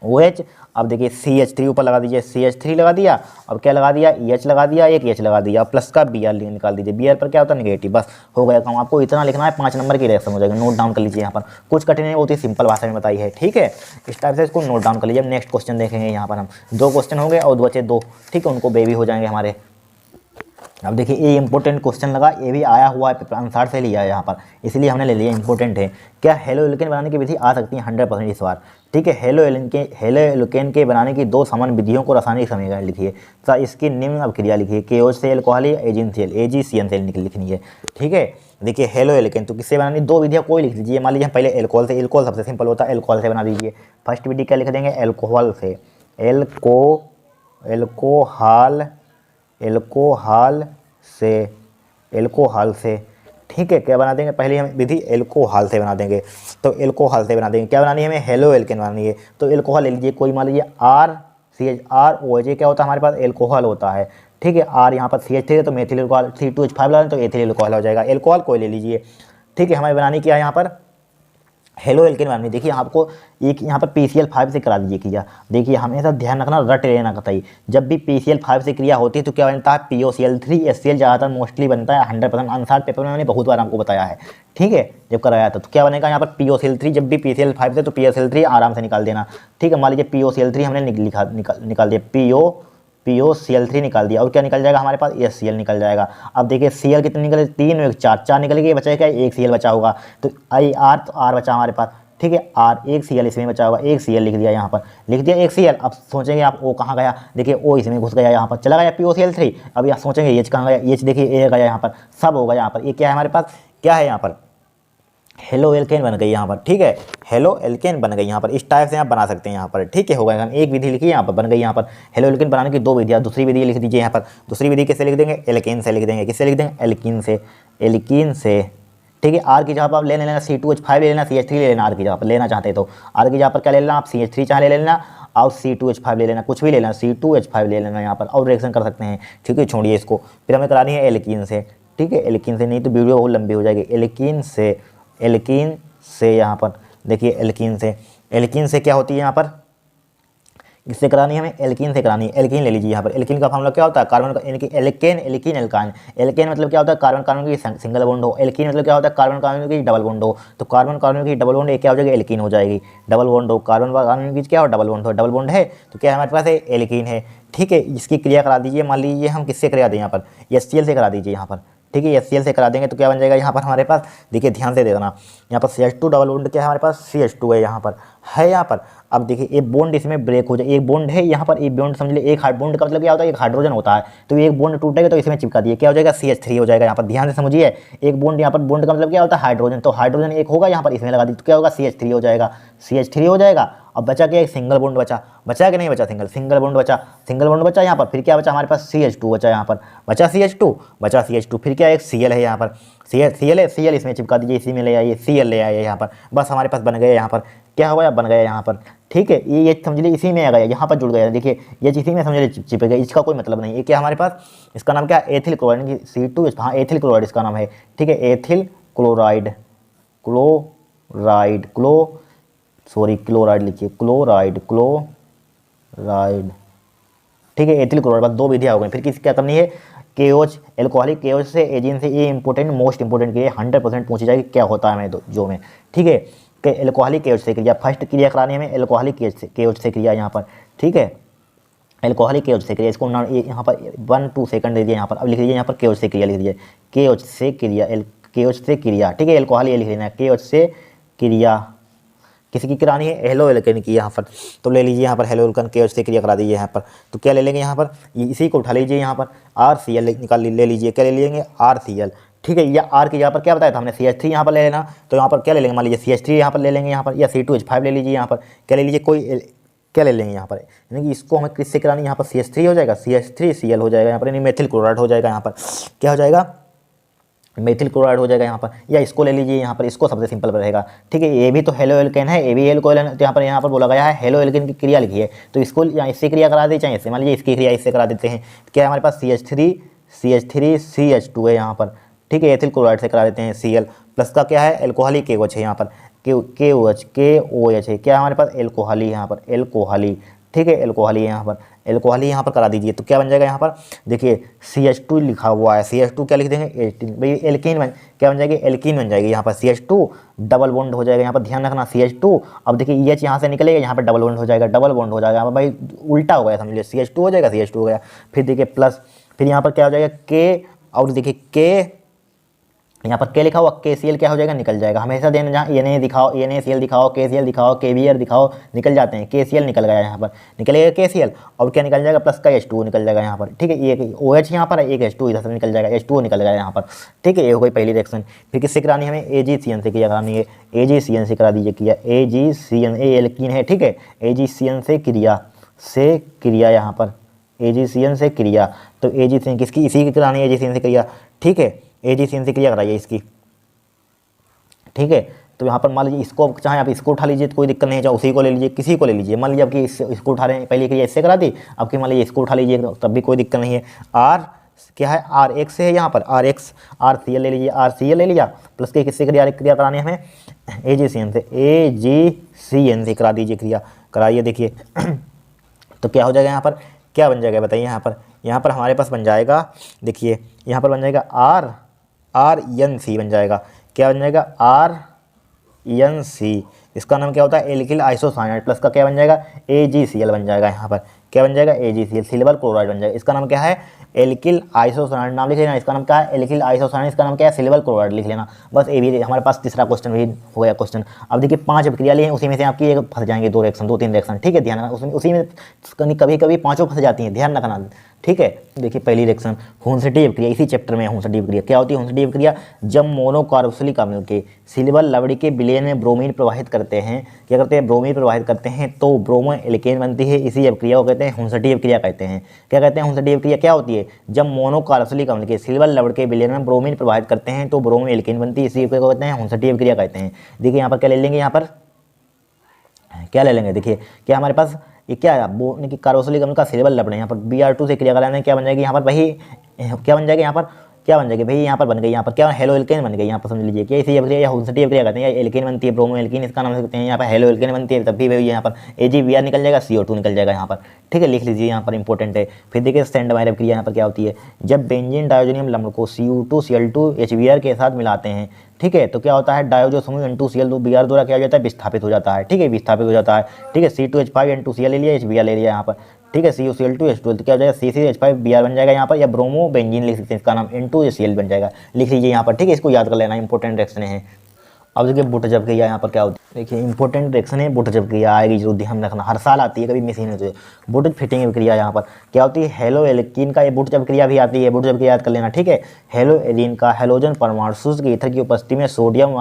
OH, अब देखिए CH3 ऊपर लगा दीजिए, CH3 लगा दिया, अब क्या लगा दिया, EH लगा दिया, एक H लगा दिया, प्लस का BR निकाल दीजिए, BR पर क्या होता है, निगेटिव, बस हो गया काम। आपको इतना लिखना है, 5 नंबर की रिएक्शन हो जाएगा, नोट डाउन कर लीजिए यहाँ पर, कुछ कठिन नहीं, बहुत ही सिंपल भाषा में बताई है, ठीक है। इस टाइप से इसको नोट डाउन कर लीजिए। नेक्स्ट क्वेश्चन देखेंगे यहाँ पर हम, 2 क्वेश्चन हो गए और बचे 2, ठीक है, उनको बेबी हो जाएंगे हमारे। अब देखिए ये इंपॉर्टेंट क्वेश्चन लगा, ये भी आया हुआ है, पेपर आंसर से लिया है यहाँ पर, इसलिए हमने ले लिया, इंपॉर्टेंट है। क्या हेलो एल्केन बनाने की विधि आ सकती है 100% इस बार, ठीक है। हेलो एल्केन के बनाने की 2 समान विधियों को रासायनिक समीकरण लिखिए तथा इसकी निम्न अभिक्रिया लिखिए, KOH से अल्कोहल या AgCN से लिखनी है, ठीक है। देखिए हेलो एल्केन तो किससे बनानी, 2 विधियाँ कोई लिख लीजिए। मान लीजिए हम पहले एल्कोहल से, एल्कोहल सबसे सिंपल होता है, एल्कोहल से बना दीजिए। फर्स्ट विधि क्या लिख देंगे, एल्कोहल से, एल्कोहल से, ठीक है। क्या बना देंगे, पहले हम विधि एल्कोहल से बना देंगे, तो एल्कोहल से बना देंगे। क्या बनानी है हमें, हेलो एल्केन बनानी है, तो एल्कोहल ले लीजिए कोई, मान लीजिए ROH, क्या होता है हमारे पास, एल्कोहल होता है, ठीक है। R यहाँ पर CH3 है तो मेथिल एल्कोहल, C2H5 लगा दें तो एथिल एल्कोहल हो जाएगा, एल्कोहल कोई ले लीजिए, ठीक है। हमें बनानी क्या है यहाँ पर, हेलो एल्केन बनानी। देखिए आपको एक यहाँ पर PCl5 से करा दीजिए क्रिया। देखिए हमेशा ध्यान रखना, रट लेना कतई, जब भी PCl5 से क्रिया होती है तो क्या बनता है, POCl3 HCl ज़्यादातर मोस्टली बनता है, 100% आंसर पेपर में मैंने बहुत बार आपको बताया है, ठीक है, जब कराया था। तो क्या बनेगा यहाँ पर POCl3, जब भी PCl5 से तो POCl3 आराम से निकाल देना, ठीक है। मान लीजिए POCl3 हमने निकाल दिया, POCl3 निकाल दिया, और क्या निकल जाएगा हमारे पास, HCl निकल जाएगा। अब देखिए Cl कितने निकले, 3 और 4 निकल गए, बचा क्या, 1 Cl बचा होगा, तो R तो R बचा हमारे पास, ठीक है। R 1 Cl इसमें बचा होगा, 1 Cl लिख दिया यहाँ पर, लिख दिया 1 Cl। अब सोचेंगे आप O कहाँ गया, देखिए O इसमें घुस गया, यहाँ पर चला गया POCl3। अब यहाँ सोचेंगे H कहाँ गया, H देखिए A गया यहाँ पर, सब होगा यहाँ पर। ये क्या है हमारे पास, क्या है यहाँ पर, हेलो एल्केन बन गई यहाँ पर, ठीक है, हेलो एल्केन बन गई यहाँ पर। इस टाइप से आप बना सकते हैं यहाँ पर, ठीक है, हो गया। एक विधि लिखिए यहाँ पर, बन गई यहाँ पर हेलो एल्केन बनाने की 2 विधियाँ। दूसरी विधि लिख दीजिए यहाँ पर, दूसरी विधि किससे लिख देंगे, एल्केन से लिख देंगे, किससे लिख देंगे, एल्कीन से, ठीक है। R की जगह पर आप ले लेना C2H5 ले लेना, CH3 ले लेना, R की जगह पर लेना चाहते तो R की जगह पर क्या ले लेना आप, CH3 चाहे ले लेना, और C2H5 ले लेना, कुछ भी ले लेना, C2H5 ले लेना यहाँ पर, और रिएक्शन कर सकते हैं, ठीक है। छोड़िए इसको, फिर हमें करानी है एल्कीन से, ठीक है, एल्कीन से, नहीं तो वीडियो बहुत लंबी हो जाएगी। एल्कीन से यहाँ पर देखिए, एल्कीन से क्या होती है यहाँ पर, किससे करानी है हमें, एल्कीन से करानी है। एल्कीन ले लीजिए यहाँ पर, एल्कीन का फॉर्मूला क्या होता है, कार्बन का, यानी कि एल्केन एल्काइन। एल्केन मतलब क्या होता है, कार्बन कार्बन की सिंगल बॉन्ड हो, एल्कीन मतलब क्या होता है, कार्बन कार्बन की डबल बॉन्ड हो, तो कार्बन कार्बन की डबल बॉन्ड ये क्या हो जाएगी, एल्कीन हो जाएगी। डबल बॉन्ड हो, कार्बन कार्बन की क्या हो, डबल बॉन्ड हो, डबल बॉन्ड है तो क्या हमारे पास है, एल्कीन है, ठीक है। इसकी क्रिया करा दीजिए, मान लीजिए हम किससे करा दें यहाँ पर, HCl से करा दीजिए यहाँ पर, ठीक है। HCl से करा देंगे तो क्या बन जाएगा यहाँ पर हमारे पास, देखिए ध्यान से देखना, यहाँ पर CH2 डबल बॉन्ड क्या है हमारे पास, CH2 है यहाँ पर, है यहाँ पर। अब देखिए एक बॉन्ड इसमें ब्रेक हो जाए, एक बॉन्ड है यहाँ पर, एक बॉन्ड समझ लीजिए, एक बॉन्ड का मतलब क्या होता है, एक हाइड्रोजन होता है, तो एक बॉन्ड टूटेगा तो इसमें चिपका दिए, क्या हो जाएगा, CH3 हो जाएगा यहाँ पर। ध्यान से समझिए, एक बॉन्ड यहाँ पर, बॉन्ड का मतलब क्या होता है, हाइड्रोजन, तो हाइड्रोजन एक होगा यहाँ पर, इसमें लगा दी तो क्या होगा, CH3 हो जाएगा, CH3 हो जाएगा। अब बचा क्या, एक सिंगल बॉन्ड बचा, बचा कि नहीं बचा, सिंगल बॉन्ड बचा, सिंगल बॉन्ड बचा यहाँ पर। फिर क्या बचा हमारे पास, CH2 बचा यहाँ पर, बचा CH2, फिर क्या एक Cl है यहाँ पर, Cl है, Cl इसमें चिपका दीजिए, इसी में ले आइए, Cl ले आइए यहाँ पर, बस हमारे पास बन गया यहाँ पर, क्या हो गया, बन गया यहाँ पर, ठीक है। ये समझ लीजिए इसी में आ गया, यहाँ पर जुड़ गया, देखिए ये इसी में समझ लीजिए चिपक गया, इसका कोई मतलब नहीं। ये क्या हमारे पास, इसका नाम क्या है, एथिल क्लोराइड, C2, हाँ एथिल क्लोराइड इसका नाम है, ठीक है, एथिल क्लोराइड, क्लोराइड लिखिए, क्लोराइड, ठीक है, एथिल क्लोराइड। बस दो विधियाँ हो गई, फिर किस क्या करनी है, KOH, एल्कोहलिक KOH से एजीन से, ये इंपॉर्टेंट, मोस्ट इंपॉर्टेंट क्रिया 100% पूछी जाएगी, क्या होता है मैं जो में, ठीक है, कि एल्कोहलिक KOH से क्रिया, फर्स्ट क्रिया करानी है हमें एल्कोहलिक KOH से क्रिया यहाँ पर, ठीक है, एल्कोहलिक KOH से क्रिया, इसको यहाँ पर 1-2 सेकंड दे दिए यहाँ पर। अब लिख लीजिए यहाँ पर KOH से क्रिया लिख दीजिए, KOH से क्रिया, KOH से क्रिया, ठीक है, एल्कोहल ये लिख लेना है, KOH से क्रिया किसी की करानी है, हेलो एल्केन की यहाँ पर, तो ले लीजिए यहाँ पर हेलो एल्केन KOH से क्रिया करा दीजिए यहाँ पर। तो क्या ले लेंगे यहाँ पर, इसी को उठा लीजिए यहाँ पर, RCl निकाल ले लीजिए, क्या ले लेंगे, RCl, ठीक है, या R की यहाँ पर क्या बताया था हमने, CH3 यहाँ पर ले लेना, तो यहाँ पर क्या ले लेंगे, मान लीजिए CH3 यहाँ पर ले लेंगे यहाँ पर, या C2H5 ले लीजिए यहाँ पर, क्या ले लीजिए, कोई क्या ले लेंगे यहाँ पर, यानी कि इसको हमें किससे करानी, यहाँ पर CH3 हो जाएगा, CH3Cl हो जाएगा यहाँ पर, यानी मेथिल क्लोराइड हो जाएगा यहाँ पर, क्या हो जाएगा, मेथिल क्लोराइड हो जाएगा यहाँ पर, या इसको ले लीजिए यहाँ पर, इसको सबसे सिंपल रहेगा, ठीक है, ये भी तो हेलो एल्केन है, ये भी एल्कोहल, तो यहाँ पर बोला गया है हेलो एल्केन की क्रिया लिखी है, तो इसको या इससे क्रिया करा दी, चाहे इससे, मान लीजिए इसकी क्रिया इससे करा देते हैं, क्या है हमारे पास CH3 CH2 है यहाँ पर, ठीक है, एथिल क्लोराइड से करा देते हैं Cl, प्लस का क्या है, एल्कोहलिक KOH है यहाँ पर, KOH है, क्या है हमारे पास, एल्कोहली यहाँ पर, एल्कोहली, ठीक है, एल्कोहली यहाँ पर, एल्कोहली यहाँ पर करा दीजिए, तो क्या बन जाएगा यहाँ पर, देखिए CH2 लिखा हुआ है, CH2 क्या लिख देंगे, 18, भाई एल्कीन क्या बन जाएगी, एल्कीन बन जाएगी यहाँ पर, CH2 डबल बॉन्ड हो जाएगा यहाँ पर, ध्यान रखना CH2, अब देखिए EH यहाँ से निकलेगा, यहाँ पर डबल बॉन्ड हो जाएगा, यहाँ पर भाई उल्टा हो गया, समझ लीजिए CH2 हो जाएगा, CH2 हो गया, फिर देखिए प्लस, फिर यहाँ पर क्या हो जाएगा K, और देखिए K यहाँ पर K लिखा हुआ, KCl क्या हो जाएगा, निकल जाएगा, हमेशा देना जहाँ Na दिखाओ, NaCl दिखाओ, KCl दिखाओ, KBr दिखाओ, निकल जाते हैं, KCl निकल गया यहाँ पर, निकलेगा KCl, और क्या निकल जाएगा, प्लस का H2 निकल जाएगा यहाँ पर, ठीक है, एक OH यहाँ पर है, एक H2 इधर से निकल जाएगा, H2 निकल गया यहाँ पर, ठीक है, ये हो गई पहली रिएक्शन। फिर किससे करानी है हमें, AgCN से क्रिया करानी है, AgCN से करा दीजिए क्रिया, AgCN, ए एल्कीन है, ठीक है, AgCN से क्रिया यहाँ पर, AgCN से क्रिया, तो AgCN किसकी, इसी की करानी है, AgCN से क्रिया, ठीक है, AgCN से क्रिया कराइए इसकी, ठीक है, तो यहाँ पर मान लीजिए इसको, चाहे आप इसको उठा लीजिए तो कोई दिक्कत नहीं है, चाहे उसी को ले लीजिए, किसी को ले लीजिए, मान लीजिए आपकी इसको उठा रहे हैं, पहले क्रिया इससे करा दी, आपकी मान लीजिए इसको उठा लीजिए, तब भी कोई दिक्कत नहीं है। R क्या है, RX है यहाँ पर, RCl ले लीजिए, RCl ले लिया, प्लस के किससे क्रिया करानी है हमें, AgCN से करा दीजिए क्रिया, कराइए, देखिए तो क्या हो जाएगा यहाँ पर, क्या बन जाएगा बताइए, यहाँ पर हमारे पास बन जाएगा, देखिए यहाँ पर बन जाएगा RNC बन जाएगा, क्या बन जाएगा, RNC, इसका नाम क्या होता है, एल्किल आइसोसाइनाइड, प्लस का क्या बन जाएगा, AgCl बन जाएगा यहाँ पर, क्या बन जाएगा, AgCl, सिल्वर क्लोराइड बन जाएगा, इसका नाम क्या है, एल्किल आइसोसाइनाइड नाम लिख लेना, इसका नाम क्या है, एल्किल आइसोसाइनाइड, इसका नाम क्या है, सिल्वर क्लोराइड लिख लेना, बस ये भी हमारे पास तीसरा क्वेश्चन भी हो गया क्वेश्चन। अब देखिए 5 प्रक्रिया ली हैं, उसी में से आपकी एक फंस जाएंगे, 2-3 रिएक्शन, ठीक है, ध्यान रखना, उसी में कभी पाँचों फंस जाती हैं, ध्यान रखना, ठीक है। देखिए पहली रिएक्शन हुंसटी प्रक्रिया, इसी चैप्टर में हुंसटी प्रक्रिया, क्या होती है हुंसटी प्रक्रिया, जब मोनोकार्बोक्सिलिक अम्ल के सिल्वर लवड़ी के विलयन में ब्रोमीन प्रवाहित करते हैं, क्या करते हैं, ब्रोमीन प्रवाहित करते हैं तो ब्रोमो एल्केन बनती है, इसी प्रक्रिया को कहते हैं हुंसटी प्रक्रिया कहते हैं। क्या कहते हैं, हुंसटी प्रक्रिया क्या होती है, जब मोनोकार्बोक्सिलिक अम्ल के सिल्वर लवड़ी के विलयन में ब्रोमीन प्रवाहित करते हैं तो ब्रोमो एल्केन बनती है, इसी को कहते हैं हुंसटी प्रक्रिया कहते हैं। देखिए यहाँ पर क्या ले लेंगे, यहाँ पर क्या ले लेंगे, देखिए क्या हमारे पास ये क्या है, वो कि कार्बोक्सिलिक अम्ल का सिल्वर लवण है, यहाँ पर Br2 से क्रिया कराने क्या बन जाएगी, यहाँ पर वही क्या बन जाएगी, यहाँ पर क्या बन जाएगी भाई, यहाँ पर बन गई, यहाँ पर क्या हेलो एल्केन बन गई, यहाँ पर समझ लीजिए कि इसी प्रक्रिया या हुंसटी प्रक्रिया कहते हैं, या एल्केन बनती है, ब्रोमो एल्केन इसका नाम सकते हैं, यहाँ पर हेलो एल्केन बनती है, तब भी यहाँ पर AgBr निकल जाएगा, CO2 निकल जाएगा यहाँ पर, ठीक है, लिख लीजिए यहाँ पर इंपॉर्टेंट है। फिर देखिए सेंडमायर प्रक्रिया यहाँ पर क्या होती है, जब बेंजीन डायोजोनियम लवण को Cu2Cl2 HBr के साथ मिलाते हैं, ठीक है, तो क्या होता है, डायो जो समूह N2Cl2 Br द्वारा क्या हो जाता है, विस्थापित हो जाता है, ठीक है, विस्थापित हो जाता है, ठीक है, C2H5 N2Cl ले लिया, HBr ले लिया यहाँ पर, ठीक है, CuCl2 H2 तो क्या हो जाएगा, CCH5Br बन जाएगा यहाँ पर, या ब्रोमो बेंजीन लिख सकते हैं, इसका नाम N2Cl बन जाएगा, लिख लीजिए यहाँ पर, ठीक है, इसको याद कर लेना, इंपॉर्टेंट रिएक्शन है। अब देखिए बुटजब प्रक्रिया यहाँ पर क्या होती है, देखिए इंपॉर्टेंट रिएक्शन है, बुटजब प्रक्रिया आएगी जरूर, ध्यान रखना, हर साल आती है, कभी मिस ही नहीं होती है। बुटज फिटिंग प्रक्रिया यहाँ पर क्या होती है, हेलो एल्कीन का ये बुटजब प्रक्रिया भी आती है, बुटजब प्रक्रिया याद कर लेना, ठीक है, हेलो एलीन का हेलोजन परमाणु शुष्क ईथर की उपस्थिति में सोडियम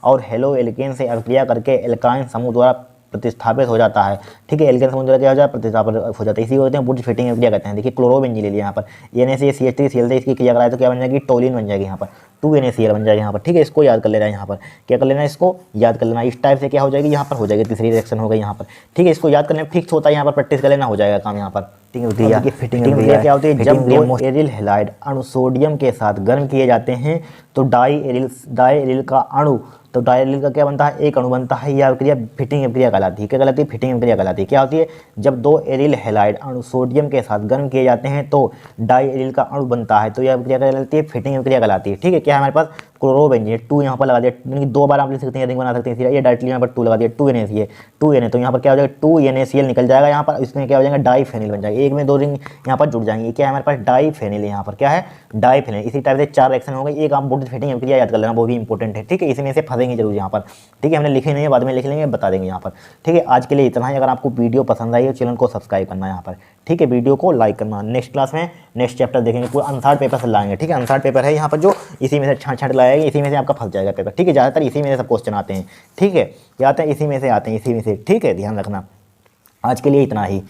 और हेलो एल्केन से अभिक्रिया करके एल्काइन समूह द्वारा प्रतिस्थापित हो जाता है, ठीक है। एल्केन समूह क्या हो जाता है, प्रतिस्थापित हो जाता है, इसी को कहते हैं वुड फिटिंग अभिक्रिया कहते हैं। देखिए क्लोरोबेंजीन ले लिया यहाँ पर, NaCl इसकी क्रिया कराए तो क्या बन जाएगी, टोलिन बन जाएगी यहाँ पर, 2NaCl बन जाएगा यहाँ पर, ठीक है। इसको याद कर लेना है यहाँ पर, क्या कर लेना है, इसको याद कर लेना। इस टाइप से क्या हो जाएगी, यहाँ पर हो जाएगी, तीसरी रिएक्शन हो गई यहाँ पर, ठीक है। इसको याद करने में फिक्स होता है, यहाँ पर प्रैक्टिस कर लेना, हो जाएगा काम यहाँ पर। फिटिंग क्या होती है, जब दो एरिल हैलाइड अणु सोडियम के साथ गर्म किए जाते हैं तो डाई एरिल का अणु, तो डाई एरिल का क्या बनता है, एक अणु बनता है। यह अभिक्रिया फिटिंग अभिक्रिया कहलाती है। क्या कहलाती है, फिटिंग अभिक्रिया कहलाती है। क्या होती है, जब दो एरिल हैलाइड अणु सोडियम के साथ गर्म किए जाते हैं तो डाई एरिल का अणु बनता है, तो यह अभिक्रिया कहलाती है, फिटिंग अभिक्रिया कहलाती है, ठीक है। क्या है हमारे पास, क्लोरोबेंजीन, 2 यहाँ पर लगा दिया, यानी 2 बार आप लिख सकते हैं, रिंग बना सकते हैं, ये डायरेक्टली यहाँ पर 2 लगा दिया, 2Na, तो यहाँ पर क्या हो जाएगा, 2NaCl निकल जाएगा यहाँ पर, इसमें क्या हो जाएगा, डाईफेनिल बन जाएगा। एक में 2 रिंग यहाँ पर जुड़ जाएंगे, क्या है हमारे पास, डाईफेनिल, यहाँ पर क्या है, डाईफेनिल। इसी टाइप से 4 रिएक्शन हो गई। एक आप वुड फिटिंग अभिक्रिया याद कर लेना, वो भी इंपॉर्टेंट है, ठीक है। इसी में से फंसेंगे जरूर यहाँ पर, ठीक है। हमने लिखे नहीं है, बाद में लिख लेंगे, बता देंगे यहाँ पर, ठीक है। आज के लिए इतना ही। अगर आपको वीडियो पसंद आई तो चैनल को सब्सक्राइब करना यहाँ पर, ठीक है। वीडियो को लाइक करना। नेक्स्ट क्लास में नेक्स्ट चैप्टर देखेंगे, पूरा अनसार्ड पेपर से लाएंगे, ठीक है। अनसार्ड पेपर है यहाँ पर, जो इसी में से छांट लाएगा, इसी में से आपका फंस जाएगा पेपर, ठीक है। ज़्यादातर इसी में से सब क्वेश्चन आते हैं, ठीक है। क्या आते हैं, इसी में से आते हैं, इसी में से, ठीक है। ध्यान रखना। आज के लिए इतना ही।